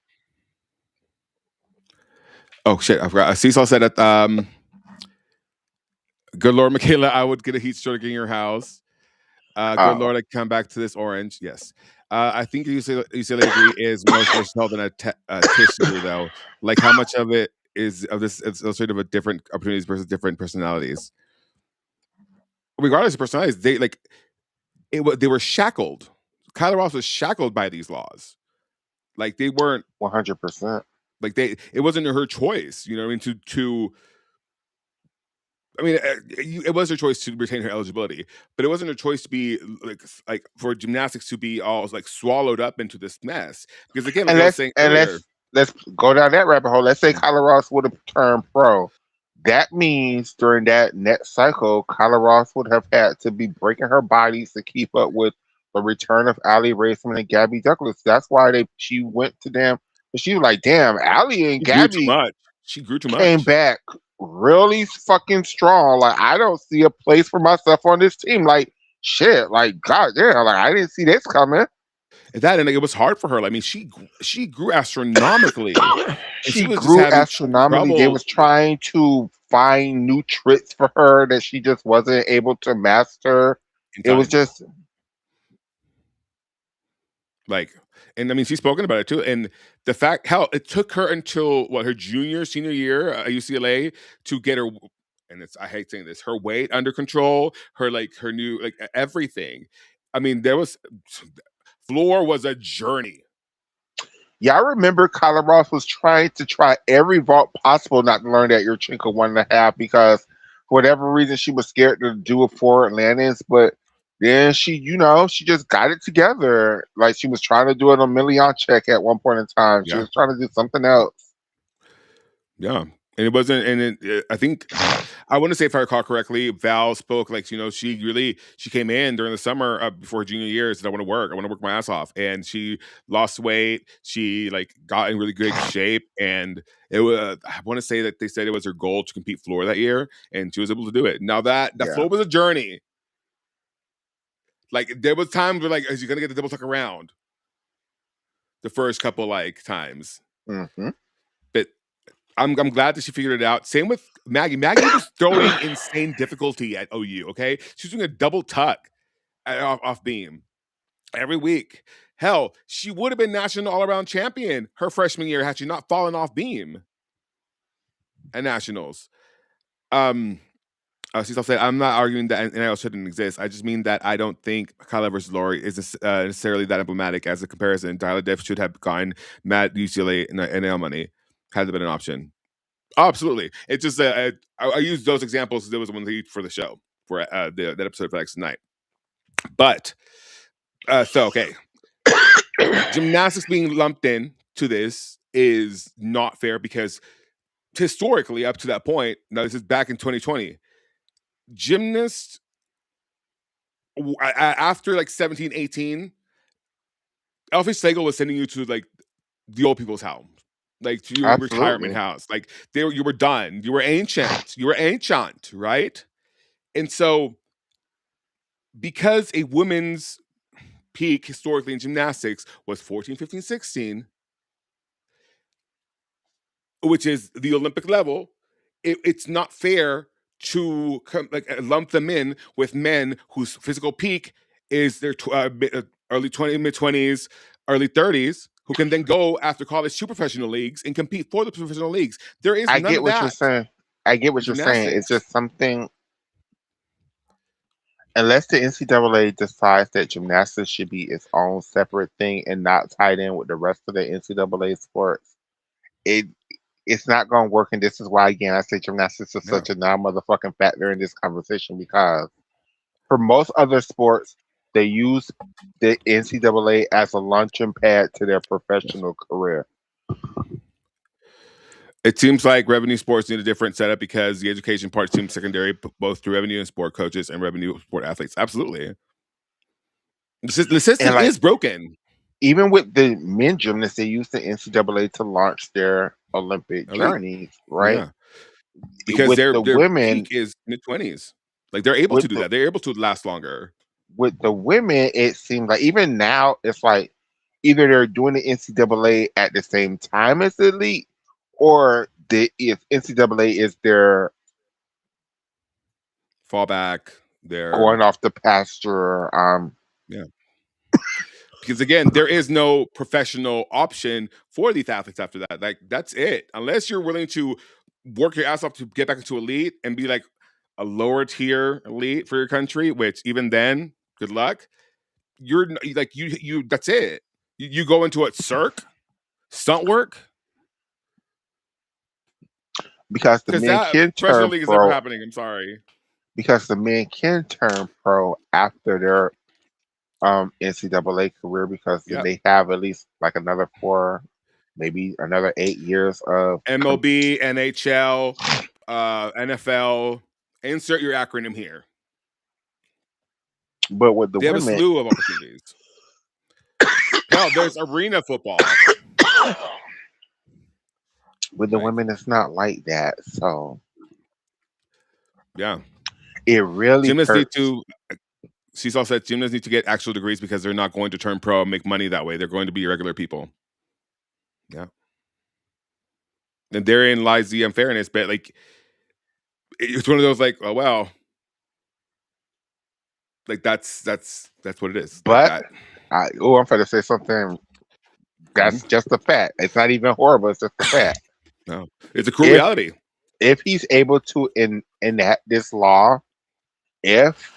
Oh shit! I forgot. Cecil said that. Good Lord, Michaela, I would get a heat stroke in your house. Good Oh, Lord, I come back to this orange. Yes. I think UCLA degree is most versatile than a tissue, though. Like, how much of it is of this is illustrative of different opportunities versus different personalities? Regardless of personalities, they were shackled. Kyla Ross was shackled by these laws. Like they weren't 100%. like they. It wasn't her choice. You know what I mean? To I mean, it was her choice to retain her eligibility, but it wasn't her choice to be like for gymnastics to be all like swallowed up into this mess. Because again, like And I was let's saying and earlier, let's go down that rabbit hole. Let's say Kyla Ross would have turned pro. That means during that next cycle, Kyla Ross would have had to be breaking her bodies to keep up with the return of Ali Raceman and Gabby Douglas. That's why she went to them But she was like, damn, Allie and She grew too Gabby much. She grew too came much. back really fucking strong. Like, I don't see a place for myself on this team. Like, shit, like, god damn, like, I didn't see this coming. That and like, it was hard for her. I mean, she grew astronomically, and she She was just grew having astronomically. They trouble was trying to find new tricks for her that she just wasn't able to master. in It was time. just, Like, and I mean, she's spoken about it too. And the fact how it took her until what her senior year at UCLA to get her, and it's I hate saying this, her weight under control, her like her new like everything. I mean, there was floor was a journey. yeah, I remember Kyla Ross was trying to try every vault possible not to learn that Yurchenko 1.5 because for whatever reason she was scared to do a forward landings, but then she, she just got it together. Like she was trying to do it on Million check at one point in time. She Yeah, was trying to do something else. yeah. And it wasn't, and I think I want to say if I recall correctly, Val spoke like she came in during the summer before her junior year, said I want to work my ass off, and she lost weight. She like got in really good shape, and it was I want to say that they said it was her goal to compete floor that year, and she was able to do it. Now that Yeah. floor was a journey. Like there was times where like, is you gonna get the double tuck around the first couple like times, Hmm. but I'm glad that she figured it out. Same with Maggie. Maggie was throwing insane difficulty at OU. Okay, she was doing a double tuck off beam every week. Hell, she would have been national all around champion her freshman year had she not fallen off beam at nationals. Um, Cecil said, "I'm not arguing that NIL shouldn't exist. I just mean that I don't think Kyla versus Lori is necessarily that emblematic as a comparison. Tyler Diff should have gotten Matt UCLA NIL money had there been an option." Oh, absolutely. It's just I use those examples because it was one lead for the show for that episode for next night. But so okay, gymnastics being lumped in to this is not fair because historically up to that point, now this is back in 2020, gymnasts after like 17, 18, Elfie Slagle was sending you to like the old people's house. Like to your retirement Absolutely. house, like you were done. You were ancient, right? And so because a woman's peak historically in gymnastics was 14, 15, 16, which is the Olympic level, it's not fair to lump them in with men whose physical peak is their early 20s, mid 20s, early 30s, who can then go after college to professional leagues and compete for the professional leagues. There is I none get of what you're that saying. I get in what you're saying. It's gymnastics. just something, unless the NCAA decides that gymnastics should be its own separate thing and not tied in with the rest of the NCAA sports, it it's not going to work. And this is why, again, I say gymnastics is Yeah, such a non-motherfucking factor in this conversation because for most other sports, they use the NCAA as a launching pad to their yes. professional career. It seems like revenue sports need a different setup because the education part seems secondary, both through revenue and sport coaches and revenue sport athletes. Absolutely, the And system like is broken. even with the men gymnasts, they use the NCAA to launch their Olympic Elite, journeys, right? yeah, because With the their peak women, is mid 20s. Like they're able to with do the that. They're able to last longer. women, it seems like even now it's like either they're doing the NCAA at the same time as the elite, or the if NCAA is their Fall back. They're going off the pasture. yeah. Because again, there is no professional option for these athletes after that. Like that's it. Unless you're willing to work your ass off to get back into elite and be like a lower tier elite for your country, which even then, good luck. Like you. That's it. You go into it, circ, stunt work, Because the because men that can professional turn league is never pro happening. I'm sorry. because the men can turn pro after their NCAA career because then Yeah, they have at least like another 4, maybe another 8 years of MLB, NHL, NFL. Insert your acronym here. but with the They have a women, slew of opportunities. Hell, there's arena football. With the Right. women, it's not like that. So Yeah. it really Gymnasts need hurts. to. She's also said gymnasts need to get actual degrees because they're not going to turn pro and make money that way. They're going to be regular people. Yeah. And therein lies the unfairness. But like, it's one of those like, oh well, like that's what it is. Like But that. I'm going to say something. Mhm. That's just a fact. It's not even horrible. It's just a fact. No, it's a cruel If reality he's able to enact this law, if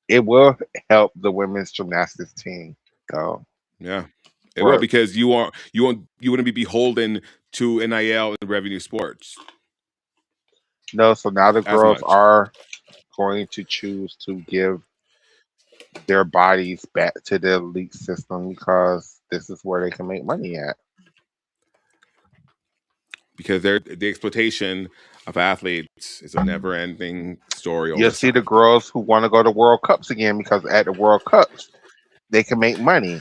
it will help the women's gymnastics team go Yeah, it will for because you wouldn't be beholden to NIL and revenue sports no. So now the as girls much are going to choose to give their bodies back to the elite system because this is where they can make money at. because the exploitation of athletes is a never-ending story You'll over see the time. girls who want to go to World Cups again because at the World Cups they can make money.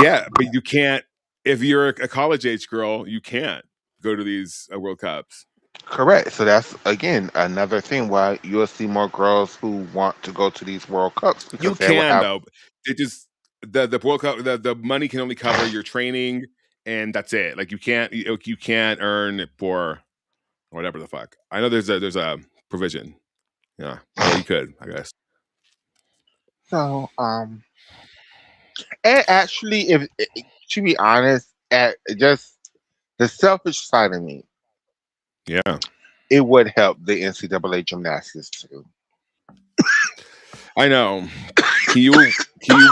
Yeah, but you can't if you're a college age girl. You can't go to these World Cups. Correct. So that's again another thing why you'll see more girls who want to go to these World Cups You because they will can have though. It just the World Cup the money can only cover your training and that's it. Like you can't earn it for whatever the fuck. I know there's a provision. Yeah. Well, you could, I guess. so and actually if to be honest at just the selfish side of me, Yeah. it would help the NCAA gymnastics too. I know. Can you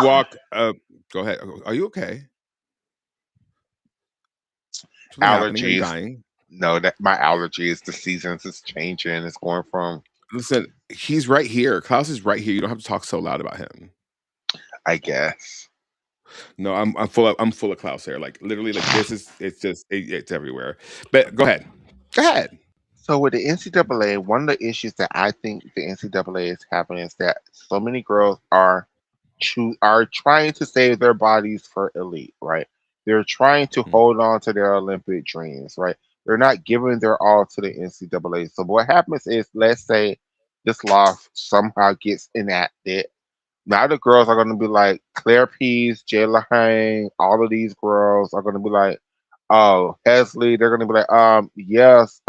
walk go ahead. Are you okay? Something happening? Are you Allergies. dying? No, that my allergies, the seasons is changing. It's going from Listen, he's right here. Klaus is right here. You don't have to talk so loud about him. I guess. No, I'm full of Klaus here. Like literally, like this is it's just it's everywhere. But go ahead. Go ahead. So with the NCAA, one of the issues that I think the NCAA is having is that so many girls are trying to save their bodies for elite, right? They're trying to Mhm. hold on to their Olympic dreams, right? They're not giving their all to the NCAA. So what happens is, let's say this law somehow gets enacted. Now the girls are going to be like Claire Pease, Jayla Hang, all of these girls are going to be like, oh, Hesley. They're going to be like, yes,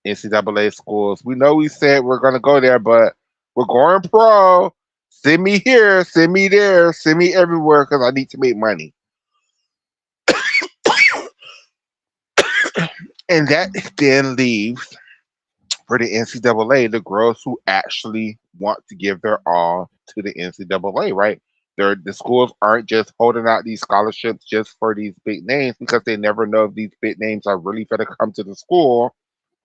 NCAA schools. We know we said we're gonna go there, but we're going pro. Send me here, send me there, send me everywhere because I need to make money. And that then leaves for the NCAA the girls who actually want to give their all to the NCAA, right? The schools aren't just holding out these scholarships just for these big names because they never know if these big names are really going to come to the school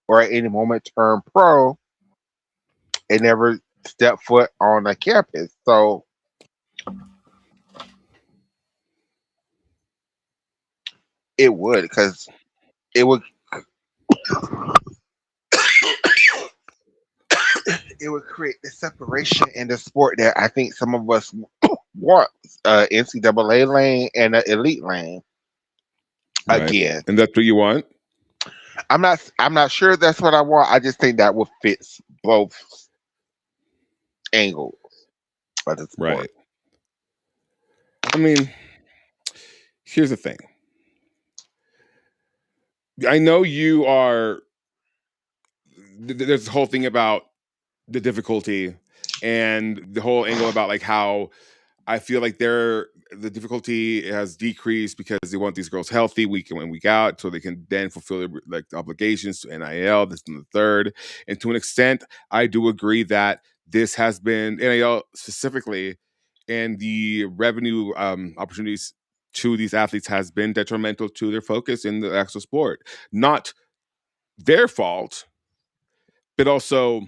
or at any moment turn pro and never step foot on a campus. So it would, because it would it would create the separation in the sport that I think some of us want. NCAA lane and an elite lane. Right. Again, And that's what you want? I'm not sure that's what I want. I just think that would fit both angles of the sport. Right. I mean, here's the thing. I know you are there's this whole thing about the difficulty and the whole angle about like how I feel like the difficulty has decreased because they want these girls healthy week in and week out, so they can then fulfill their like obligations to NIL, this and the third. And to an extent, I do agree that this has been NIL specifically, and the revenue opportunities to these athletes has been detrimental to their focus in the actual sport. Not their fault, but also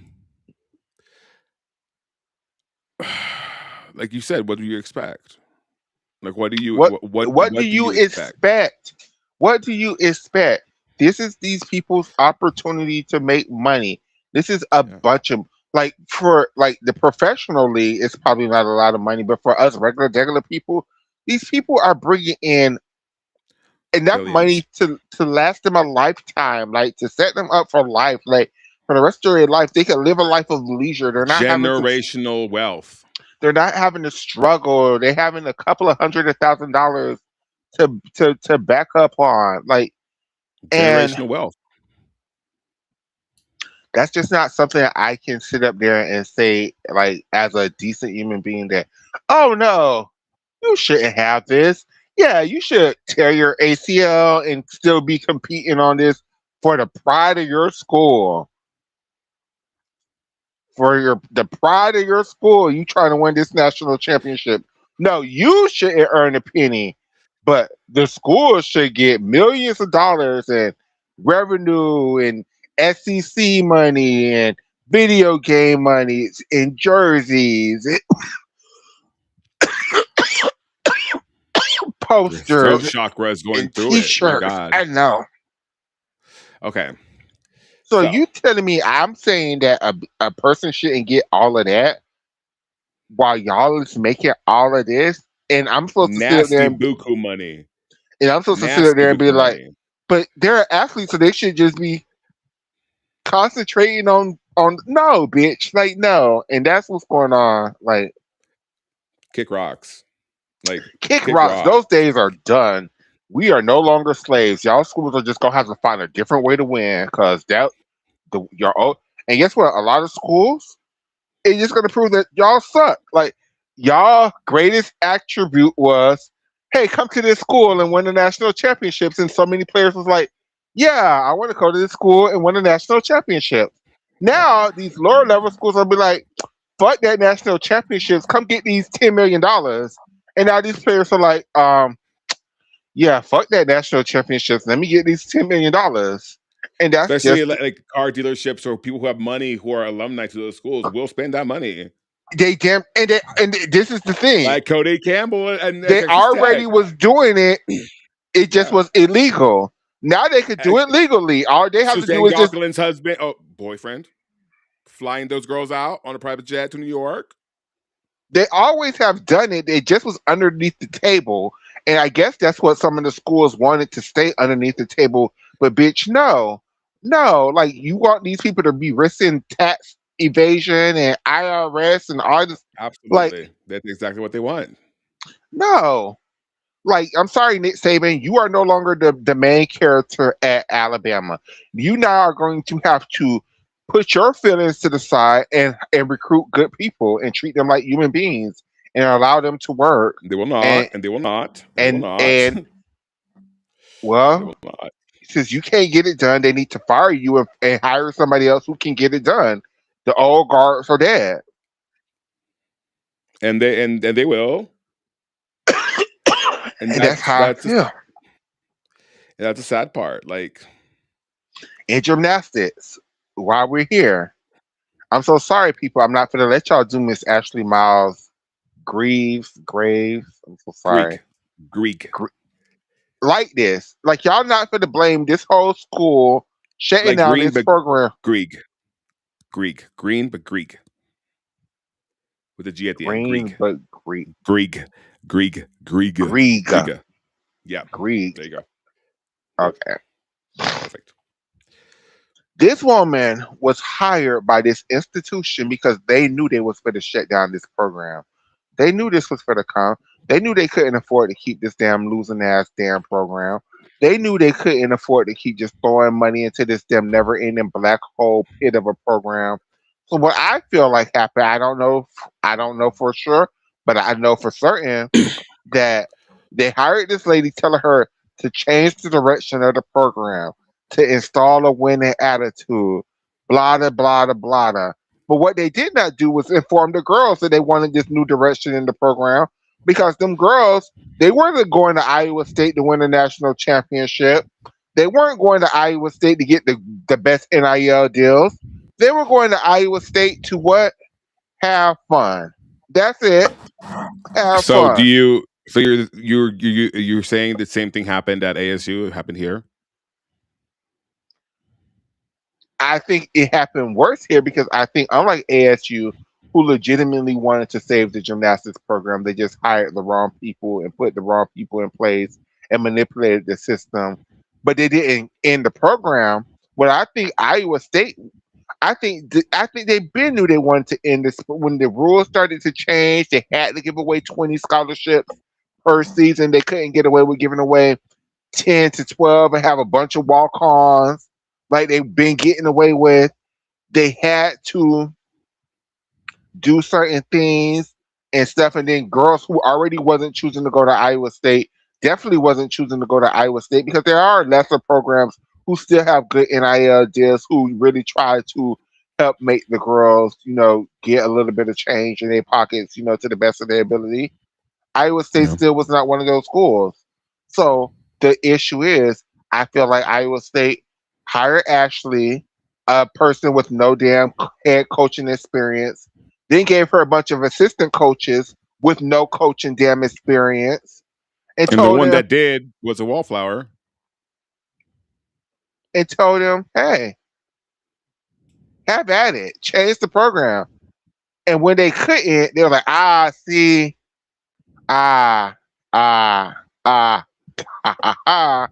like you said, what do you expect? Like, what do you What what do what do you you expect? expect? What do you expect? This is these people's opportunity to make money. This is a Yeah. bunch of like for like the professional league, it's probably not a lot of money, but for us regular people, these people are bringing in enough Billions. money to last them a lifetime, like to set them up for life, like for the rest of their life. They can live a life of leisure. Generational wealth. They're not having to struggle. They're having a couple of $100,000 to back up on, like, and Generational wealth. that's just not something that I can sit up there and say, like, as a decent human being, that, oh no, you shouldn't have this. Yeah, you should tear your ACL and still be competing on this for the pride of your school. For the pride of your school, you trying to win this national championship. No, you shouldn't earn a penny, but the school should get millions of dollars and revenue and SEC money and video game money and jerseys, and Your throat posters chakra is going and through it. My T-shirts. God. I know. Okay. So So you telling me I'm saying that a person shouldn't get all of that while y'all is making all of this, and I'm supposed to sit up there nasty and buku money. sit up Nasty there and be buku like, money. but they're athletes, so they should just be concentrating on no, bitch, like no, and that's what's going on. Like, Kick rocks. Like kick kick rocks. rocks. Those days are done. We are no longer slaves. Y'all schools are just gonna have to find a different way to win, because that the your own. And guess what? A lot of schools, it's just gonna prove that y'all suck. Like, y'all greatest attribute was, hey, come to this school and win the national championships. And so many players was like, yeah, I want to go to this school and win the national championship. Now these lower level schools will be like, fuck that national championships. Come get these $10 million. And now these players are like, yeah, fuck that national championships. Let me get these $10 million. And that's Especially just like car dealerships or people who have money who are alumni to those schools will spend that money. they damn and this is the thing. Like Cody Campbell and They Texas already Tech. was doing it. It just Yeah. was illegal. Now they could do it legally. All they have to do Suzanne is just. Gauquelin's husband, boyfriend, flying those girls out on a private jet to New York. They always have done it. It just was underneath the table, and I guess that's what some of the schools wanted, to stay underneath the table. But bitch, no, no. Like, you want these people to be risking tax evasion and IRS and all this? Like, Absolutely. That's exactly what they want. no. Like, I'm sorry, Nick Saban, you are no longer the main character at Alabama. You now are going to have to put your feelings to the side and recruit good people and treat them like human beings and allow them to work. They will And not, and they will not, and they will not, and they well, will not. since you can't get it done, they need to fire you and hire somebody else who can get it done. The old guards are dead. And they will. And And that's how I feel. that's a sad part. Like In gymnastics, while we're here, I'm so sorry, people. I'm not gonna let y'all do Miss Ashley Miles Graves. I'm so sorry. Greek, Greek, Gr- like this, like, y'all not gonna blame this whole school shutting like down green, this but program. Greek, Greek, green, but Greek with a G at the end. Green, Greek, but Greek, Greek, Greek, Greek, Greek, Greek. Yeah, Greek. there you go. Okay. Perfect. This woman was hired by this institution because they knew they was going to shut down this program. They knew this was for the come. They knew they couldn't afford to keep this damn losing ass damn program. They knew they couldn't afford to keep just throwing money into this damn never ending black hole pit of a program. So what I feel like happened, I don't know for sure, but I know for certain that they hired this lady telling her to change the direction of the program, to install a winning attitude, blah, blah, blah, blah, blah. Blah. But what they did not do was inform the girls that they wanted this new direction in the program, because them girls, they weren't going to Iowa State to win a national championship. They weren't going to Iowa State to get the best NIL deals. They were going to Iowa State to what? Have fun. That's it. Have So do fun. you? So you're saying the same thing happened at ASU? It happened here? I think it happened worse here, because I think, unlike ASU, who legitimately wanted to save the gymnastics program, they just hired the wrong people and put the wrong people in place and manipulated the system, but they didn't end the program. But I think Iowa State, I think they been knew they wanted to end this, but when the rules started to change, they had to give away 20 scholarships per season. They couldn't get away with giving away 10 to 12 and have a bunch of walk-ons like they've been getting away with. They had to do certain things and stuff. And then girls who already wasn't choosing to go to Iowa State definitely wasn't choosing to go to Iowa State because there are lesser programs who still have good NIL deals who really try to help make the girls, get a little bit of change in their pockets, to the best of their ability. Iowa State Yeah. still was not one of those schools. So the issue is, I feel like Iowa State hired Ashley, a person with no damn head coaching experience, then gave her a bunch of assistant coaches with no coaching damn experience, and And the told one them that did was a wallflower. hey, have at it, change the program. And when they couldn't, they were like, see, ah, ah, ah, ha, ha, ha.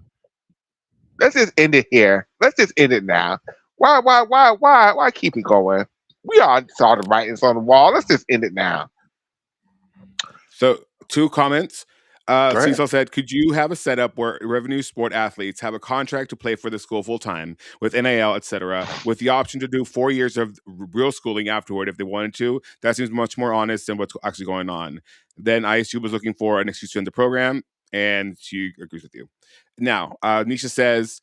Let's just end it here. Let's just end it now. Why keep it going? We all saw the writings on the wall. Let's just end it now. So, two comments. Go ahead. Cecil said, "Could you have a setup where revenue sport athletes have a contract to play for the school full time with NIL, etc., with the option to do 4 years of real schooling afterward if they wanted to? That seems much more honest than what's actually going on." Then ISU was looking for an excuse to end the program, and she agrees with you. Now, Nisha says,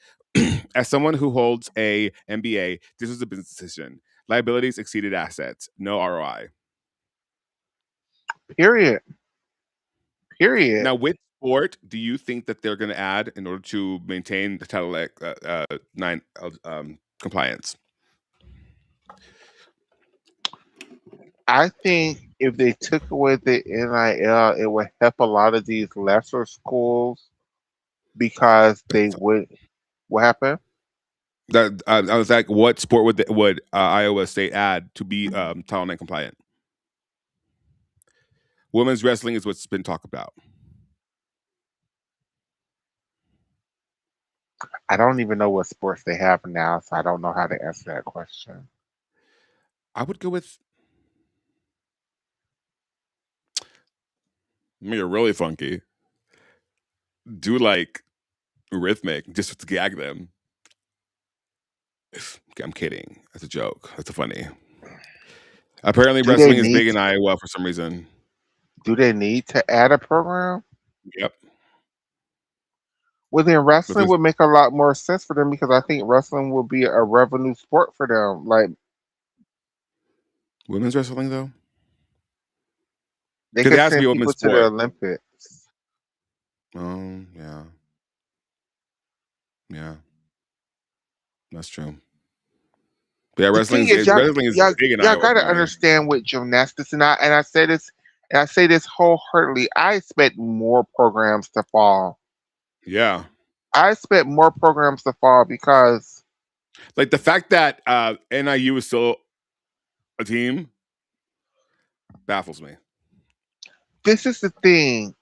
"As someone who holds a MBA, this was a business decision. Liabilities exceeded assets. No ROI." Period. Period. Now, which sport do you think that they're going to add in order to maintain the Title IX compliance? I think if they took away the NIL, it would help a lot of these lesser schools because they would. What happened? That I was like, what sport would Iowa State add to be Title IX compliant? Women's wrestling is what's been talked about. I don't even know what sports they have now, so I don't know how to answer that question. I would go with make it really funky. Do like rhythmic just to gag them. Okay, I'm kidding. That's a joke. That's a funny. Apparently, Do they wrestling is need big in Iowa for some reason. do they need to add a program? Yep. Well, then But wrestling there's would make a lot more sense for them because I think wrestling will be a revenue sport for them. Like women's wrestling though. they Because it could has to be send a people women's to the sport. Olympics. Oh, yeah. Yeah. That's true. But yeah, The thing is, y'all, wrestling is y'all, big in y'all Iowa got to apparently. understand with gymnastics, and I say this wholeheartedly. I expect more programs to fall. Yeah. I expect more programs to fall because Like the fact that NIU is still a team baffles me. this is the thing.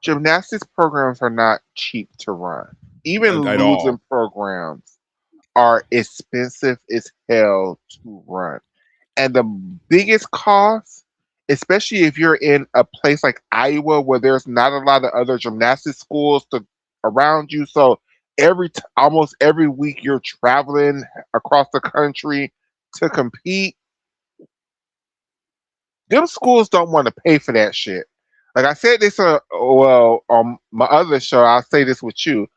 Gymnastics programs are not cheap to run. Even At all. losing programs are expensive as hell to run. And the biggest cost, especially if you're in a place like Iowa where there's not a lot of other gymnastics schools around you, so almost every week you're traveling across the country to compete. Them schools don't want to pay for that shit. Like I said this, on my other show, I'll say this with you.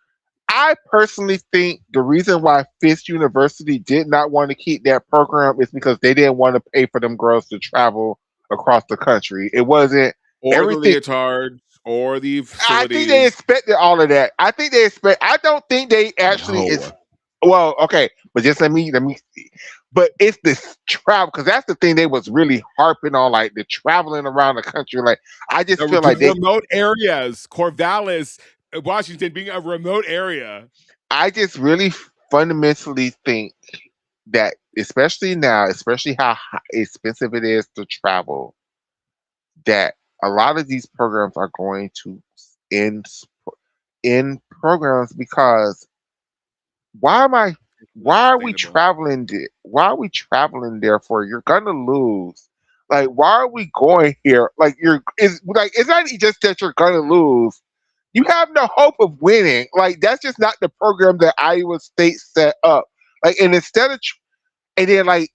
I personally think the reason why Fisk University did not want to keep that program is because they didn't want to pay for them girls to travel across the country. It wasn't Or the everything. leotards or the I think they facilities. expected all of that. I think they expect. I don't think they actually is. No. Well, okay, but just let me see. But it's this travel because that's the thing they was really harping on, like the traveling around the country. Like I just feel To like they. remote areas, Corvallis, Washington being a remote area. I just really fundamentally think that, especially now, especially how expensive it is to travel. that a lot of these programs are going to end end programs because why am I why are we Sustainable. traveling why are we traveling there for? You're gonna lose. Like why are we going here? Like it's not just that you're gonna lose. You have no hope of winning. Like that's just not the program that Iowa State set up. Like and instead of and then like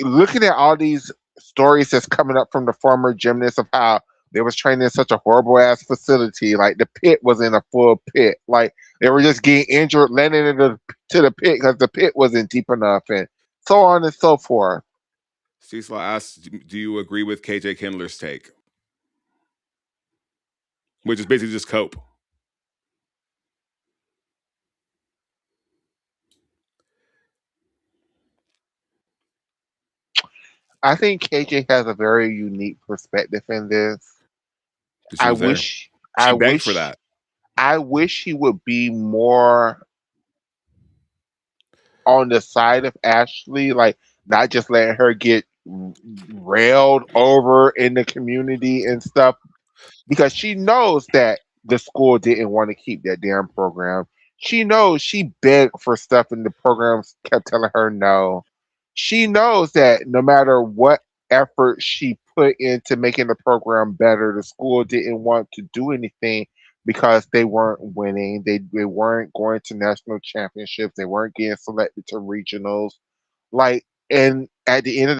looking at all these stories that's coming up from the former gymnasts of how they was training in such a horrible ass facility, like the pit was in a full pit, like they were just getting injured, landing into to the pit because the pit wasn't deep enough, and so on and so forth. Cecil asks, do you agree with KJ Kindler's take? Which is basically just cope. I think KJ has a very unique perspective in this. She I was there. wish, She I begged for wish, that. I wish he would be more on the side of Ashley, like not just letting her get railed over in the community and stuff, because she knows that the school didn't want to keep that damn program. She knows she begged for stuff and the programs kept telling her no. She knows that no matter what effort she put into making the program better, the school didn't want to do anything because they weren't winning. They weren't going to national championships. They weren't getting selected to regionals. Like, and at the end of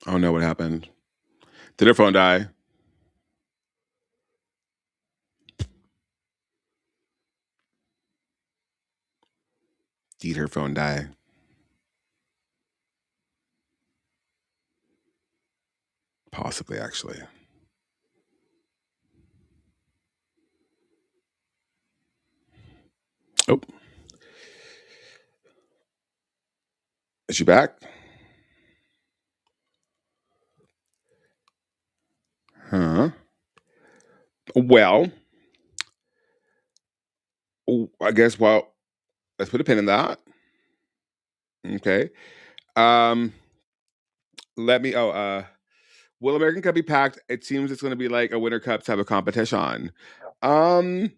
I don't know what happened. Did her phone die? Did her phone die? Possibly, actually. Oh, is she back? Huh? Well, I guess. Well, let's put a pin in that. Okay. Um. Let me. Oh. Will American Cup be packed? It seems it's going to be like a Winter Cup type of competition. Um.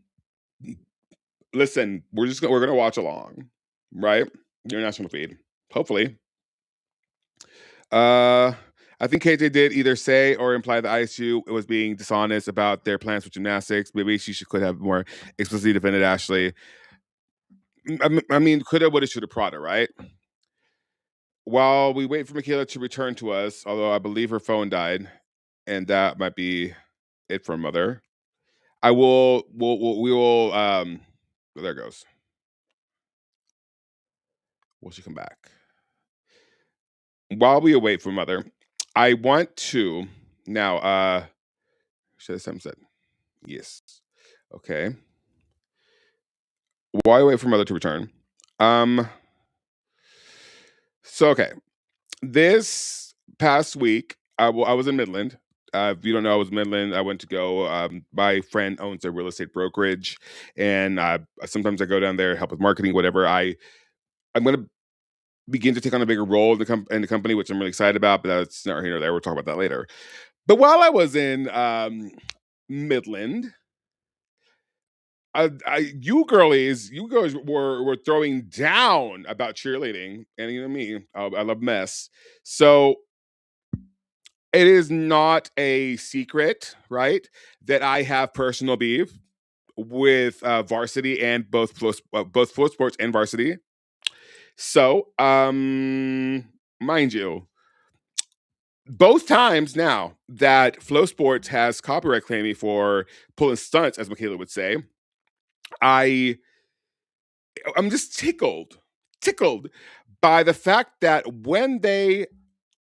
Listen, we're gonna watch along, right? Your national feed, hopefully. Uh, I think KJ did either say or imply that ISU was being dishonest about their plans for gymnastics. Maybe could have more explicitly defended Ashley. I mean, coulda, woulda, shoulda, Prada, right? While we wait for Michaela to return to us, although I believe her phone died, and that might be it for mother. I will. We will. There it goes. Will she come back? While we await for mother, I want to now. Should have said yes. Okay. While I wait for mother to return, um. So okay, this past week, I was in Midland. If you don't know, I was in Midland. I went to go. My friend owns a real estate brokerage, and sometimes I go down there help with marketing, whatever. I'm going to begin to take on a bigger role in the company, which I'm really excited about. But that's not here nor there. We'll talk about that later. But while I was in Midland, you girls were throwing down about cheerleading, and you know me, I love mess. So it is not a secret, right, that I have personal beef with varsity and both floor sports and varsity. So, mind you, both times now that Flow Sports has copyright claimed me for pulling stunts, as Michaela would say, I I'm just tickled by the fact that when they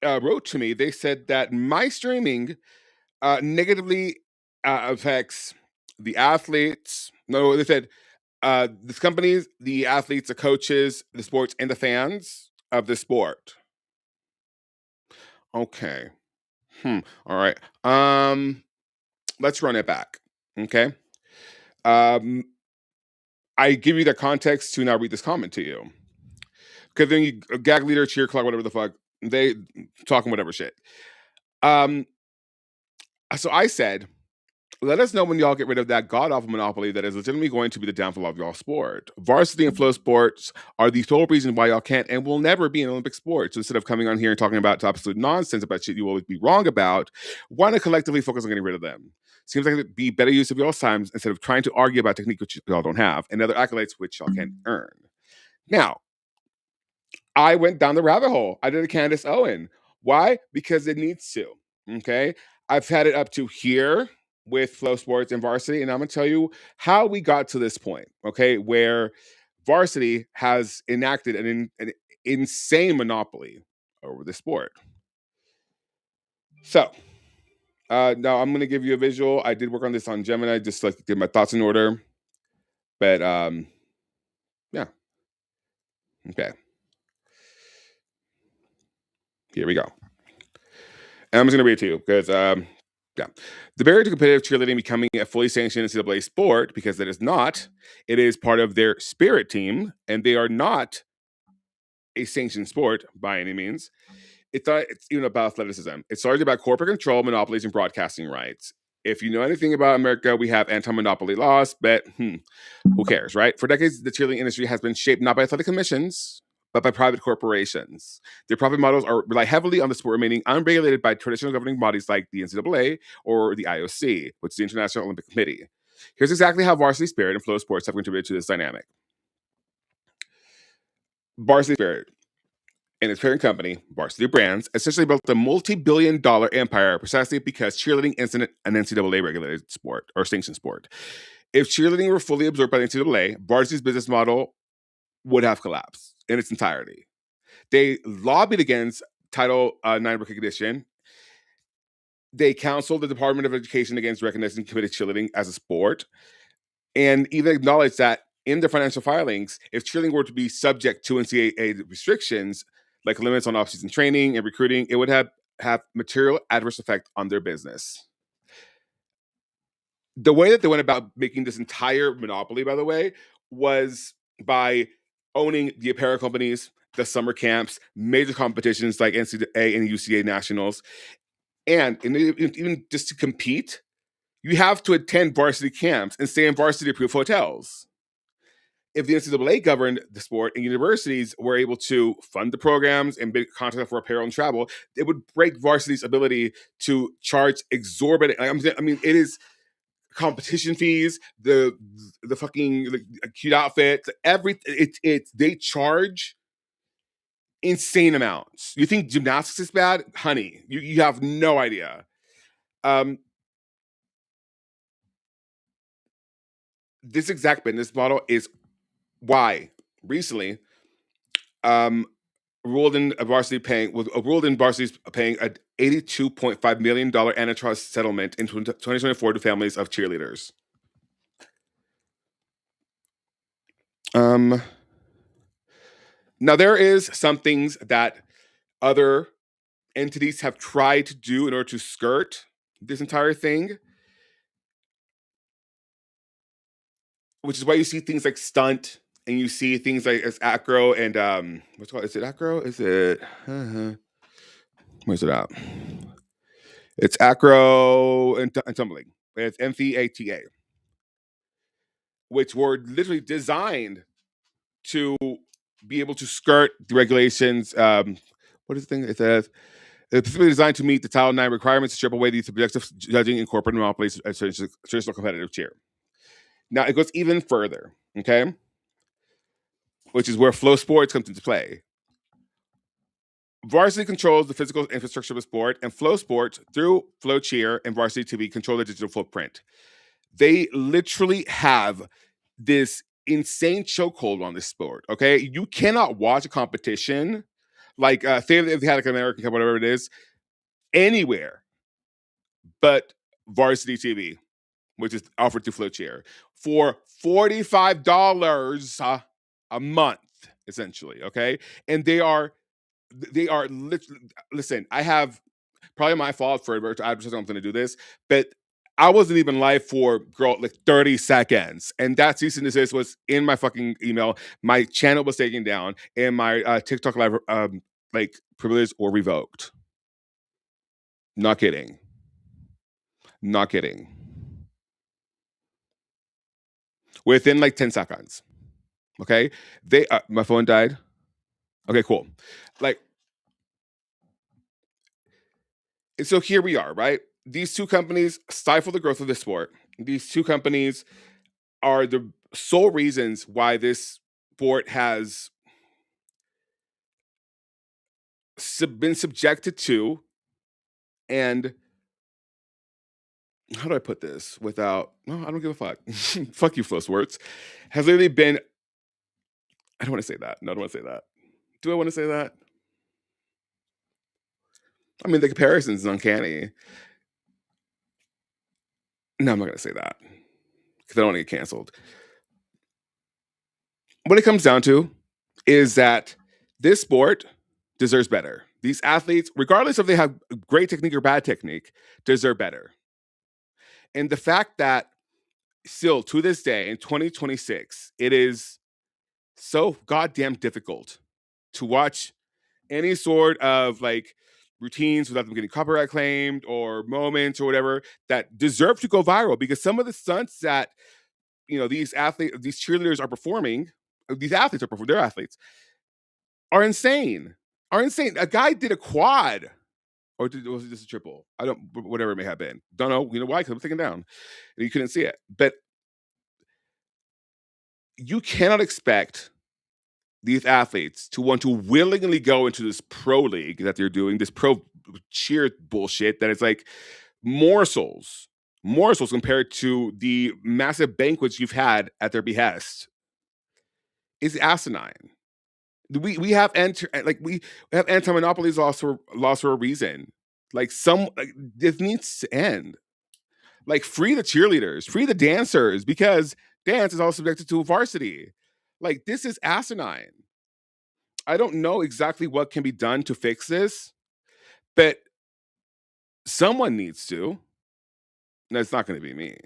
wrote to me, they said that my streaming negatively affects the athletes. No, they said this companies, the athletes, the coaches, the sports, and the fans of the sport. Okay. All right. Let's run it back. Okay. Um, I give you the context to now read this comment to you. because then you gag leader, cheer clock, whatever the fuck, they talking whatever shit. Um, so I said, let us know when y'all get rid of that god awful monopoly that is legitimately going to be the downfall of y'all sport. Varsity and flow sports are the sole reason why y'all can't and will never be an Olympic sport. So instead of coming on here and talking about absolute nonsense about shit you will always be wrong about, why not collectively focus on getting rid of them? Seems like it'd be better use of y'all's time instead of trying to argue about technique which y'all don't have and other accolades which y'all can't earn. Now, I went down the rabbit hole. I did a Candace Owen. Why? Because it needs to. Okay. I've had it up to here with Flow Sports and Varsity, and I'm gonna tell you how we got to this point. Okay, where Varsity has enacted an insane monopoly over the sport. So now I'm gonna give you a visual. I did work on this on Gemini, just like get my thoughts in order. But yeah. Okay. Here we go. And I'm just going to read it to you because, yeah. The barrier to competitive cheerleading becoming a fully sanctioned NCAA sport, because it is not, it is part of their spirit team, and they are not a sanctioned sport by any means. It's even about athleticism. It's largely about corporate control, monopolies, and broadcasting rights. If you know anything about America, we have anti-monopoly laws, but who cares, right? For decades, the cheerleading industry has been shaped not by athletic commissions, but by private corporations. Their profit models rely heavily on the sport remaining unregulated by traditional governing bodies like the NCAA or the IOC, which is the International Olympic Committee. Here's exactly how Varsity Spirit and Flow Sports have contributed to this dynamic. Varsity Spirit and its parent company, Varsity Brands, essentially built a multi-billion-dollar empire precisely because cheerleading isn't an NCAA-regulated sport or sanctioned sport. If cheerleading were fully absorbed by the NCAA, Varsity's business model would have collapsed in its entirety. They lobbied against Title IX recognition. They counseled the Department of Education against recognizing committed cheerleading as a sport, and even acknowledged that in their financial filings, if cheerleading were to be subject to NCAA restrictions, like limits on off-season training and recruiting, it would have material adverse effect on their business. The way that they went about making this entire monopoly, by the way, was by owning the apparel companies, the summer camps, major competitions like NCAA and UCA nationals, and even just to compete, you have to attend varsity camps and stay in varsity-approved hotels. If the NCAA governed the sport and universities were able to fund the programs and big contracts for apparel and travel, it would break varsity's ability to charge exorbitant. I mean, it is competition fees, the fucking cute outfits, everything. They charge insane amounts. You think gymnastics is bad, honey? You have no idea. This exact business model is why recently ruled in Varsity's paying a $82.5 million antitrust settlement in 2024 to families of cheerleaders. Now there is some things that other entities have tried to do in order to skirt this entire thing, which is why you see things like stunt and you see things like as acro and what's it called? Is it acro? Is it where's it at? It's acro and tumbling. It's MFATA, which were literally designed to be able to skirt the regulations. What is the thing? It says it's specifically designed to meet the Title IX requirements to strip away the subjective judging in corporate monopolies as traditional competitive cheer. Now it goes even further, okay? Which is where flow sports comes into play. Varsity controls the physical infrastructure of the sport, and flow sports, through Flow Cheer and Varsity TV, control the digital footprint. They literally have this insane chokehold on this sport, okay? You cannot watch a competition, like, say if they had like an American Cup, whatever it is, anywhere but Varsity TV, which is offered through Flow Cheer, for $45 a month, essentially, okay? And they are literally, listen, I have probably my fault for advertising I'm going to do this, but I wasn't even live for girl like 30 seconds, and that cease and desist was in my fucking email. My channel was taken down, and my TikTok live like privileges were revoked. Not kidding. Not kidding. Within like 10 seconds. Okay, they my phone died. Okay, cool. Like, and so here we are, right? These two companies stifle the growth of the sport. These two companies are the sole reasons why this sport has been subjected to, and how do I put this without, no, I don't give a fuck. Fuck you, Flow Sports. Has literally been, I don't want to say that. No, I don't want to say that. Do I want to say that? I mean, the comparison is uncanny. No, I'm not going to say that because I don't want to get canceled. What it comes down to is that this sport deserves better. These athletes, regardless if they have great technique or bad technique, deserve better. And the fact that still to this day in 2026, it is so goddamn difficult to watch any sort of like routines without them getting copyright claimed or moments or whatever that deserve to go viral, because some of the stunts that these athletes, these cheerleaders are performing, these athletes are performing, they're athletes, are insane. Are insane. A guy did a quad, or was it just a triple? I don't, whatever it may have been. Don't know. You know why? Because I'm taken down, and you couldn't see it. But you cannot expect these athletes to want to willingly go into this pro league that they're doing, this pro cheer bullshit that is like morsels compared to the massive banquets you've had at their behest, is asinine. We have we have anti-monopolies laws for a reason. This needs to end. Like, free the cheerleaders, free the dancers, because dance is also subjected to varsity. Like, this is asinine. I don't know exactly what can be done to fix this, but someone needs to. And it's not going to be me,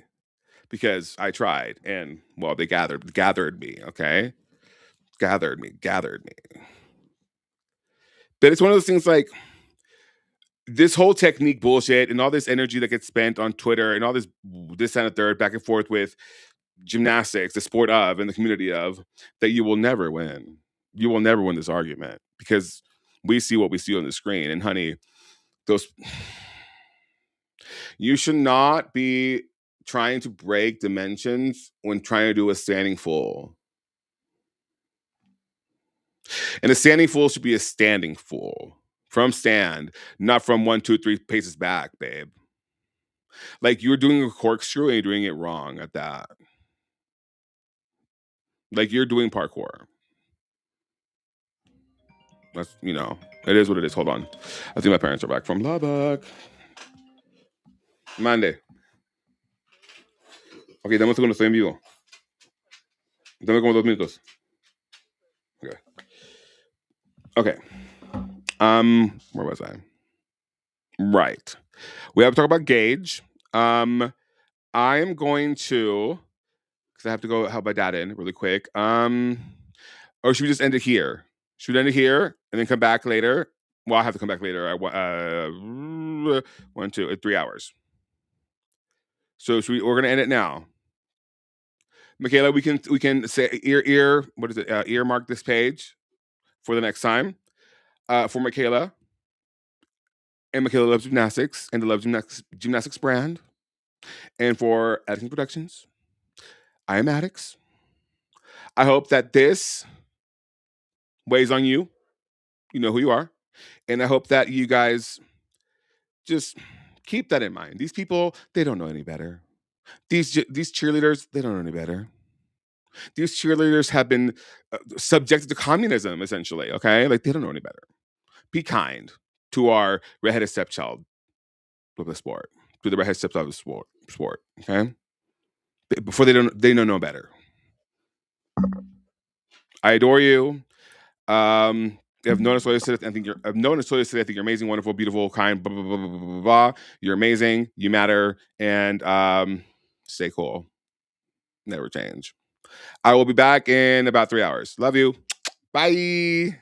because I tried, and well, they gathered me, okay? Gathered me. But it's one of those things, like, this whole technique bullshit and all this energy that gets spent on Twitter and all this and a third back and forth with gymnastics, the sport of and the community of, that you will never win. You will never win this argument, because we see what we see on the screen. And honey, those you should not be trying to break dimensions when trying to do a standing full. And a standing full should be a standing full from stand, not from 1, 2, 3 paces back, babe. Like, you're doing a corkscrew and you're doing it wrong at that. Like, you're doing parkour. That's, it is what it is. Hold on. I think my parents are back from Lubbock. Monday. Ok, dame un segundo, estoy en vivo. Dame como 2 minutos. Okay. Okay. Where was I? Right. We have to talk about Gage. I am going to, because I have to go help my dad in really quick. Or should we just end it here? Should we end it here and then come back later? Well, I have to come back later. 1, 2, 3 hours. So we're gonna end it now. Michaela, we can say what is it? Earmark this page for the next time. For Michaela and Michaela Loves Gymnastics and the Love Gymnastics brand, and for Addison Productions, I am Addix. I hope that this weighs on you. You know who you are, and I hope that you guys just keep that in mind. These people, they don't know any better. These cheerleaders, they don't know any better. These cheerleaders have been subjected to communism, essentially. Okay, like, they don't know any better. Be kind to our redheaded stepchild of the sport, to the redheaded stepchild of the sport. Okay, before they know no better. I adore you. I've noticed what I said. I think you're. I've noticed what I said. I think you're amazing, wonderful, beautiful, kind. Blah blah blah blah blah blah. Blah. You're amazing. You matter, and stay cool. Never change. I will be back in about 3 hours. Love you. Bye.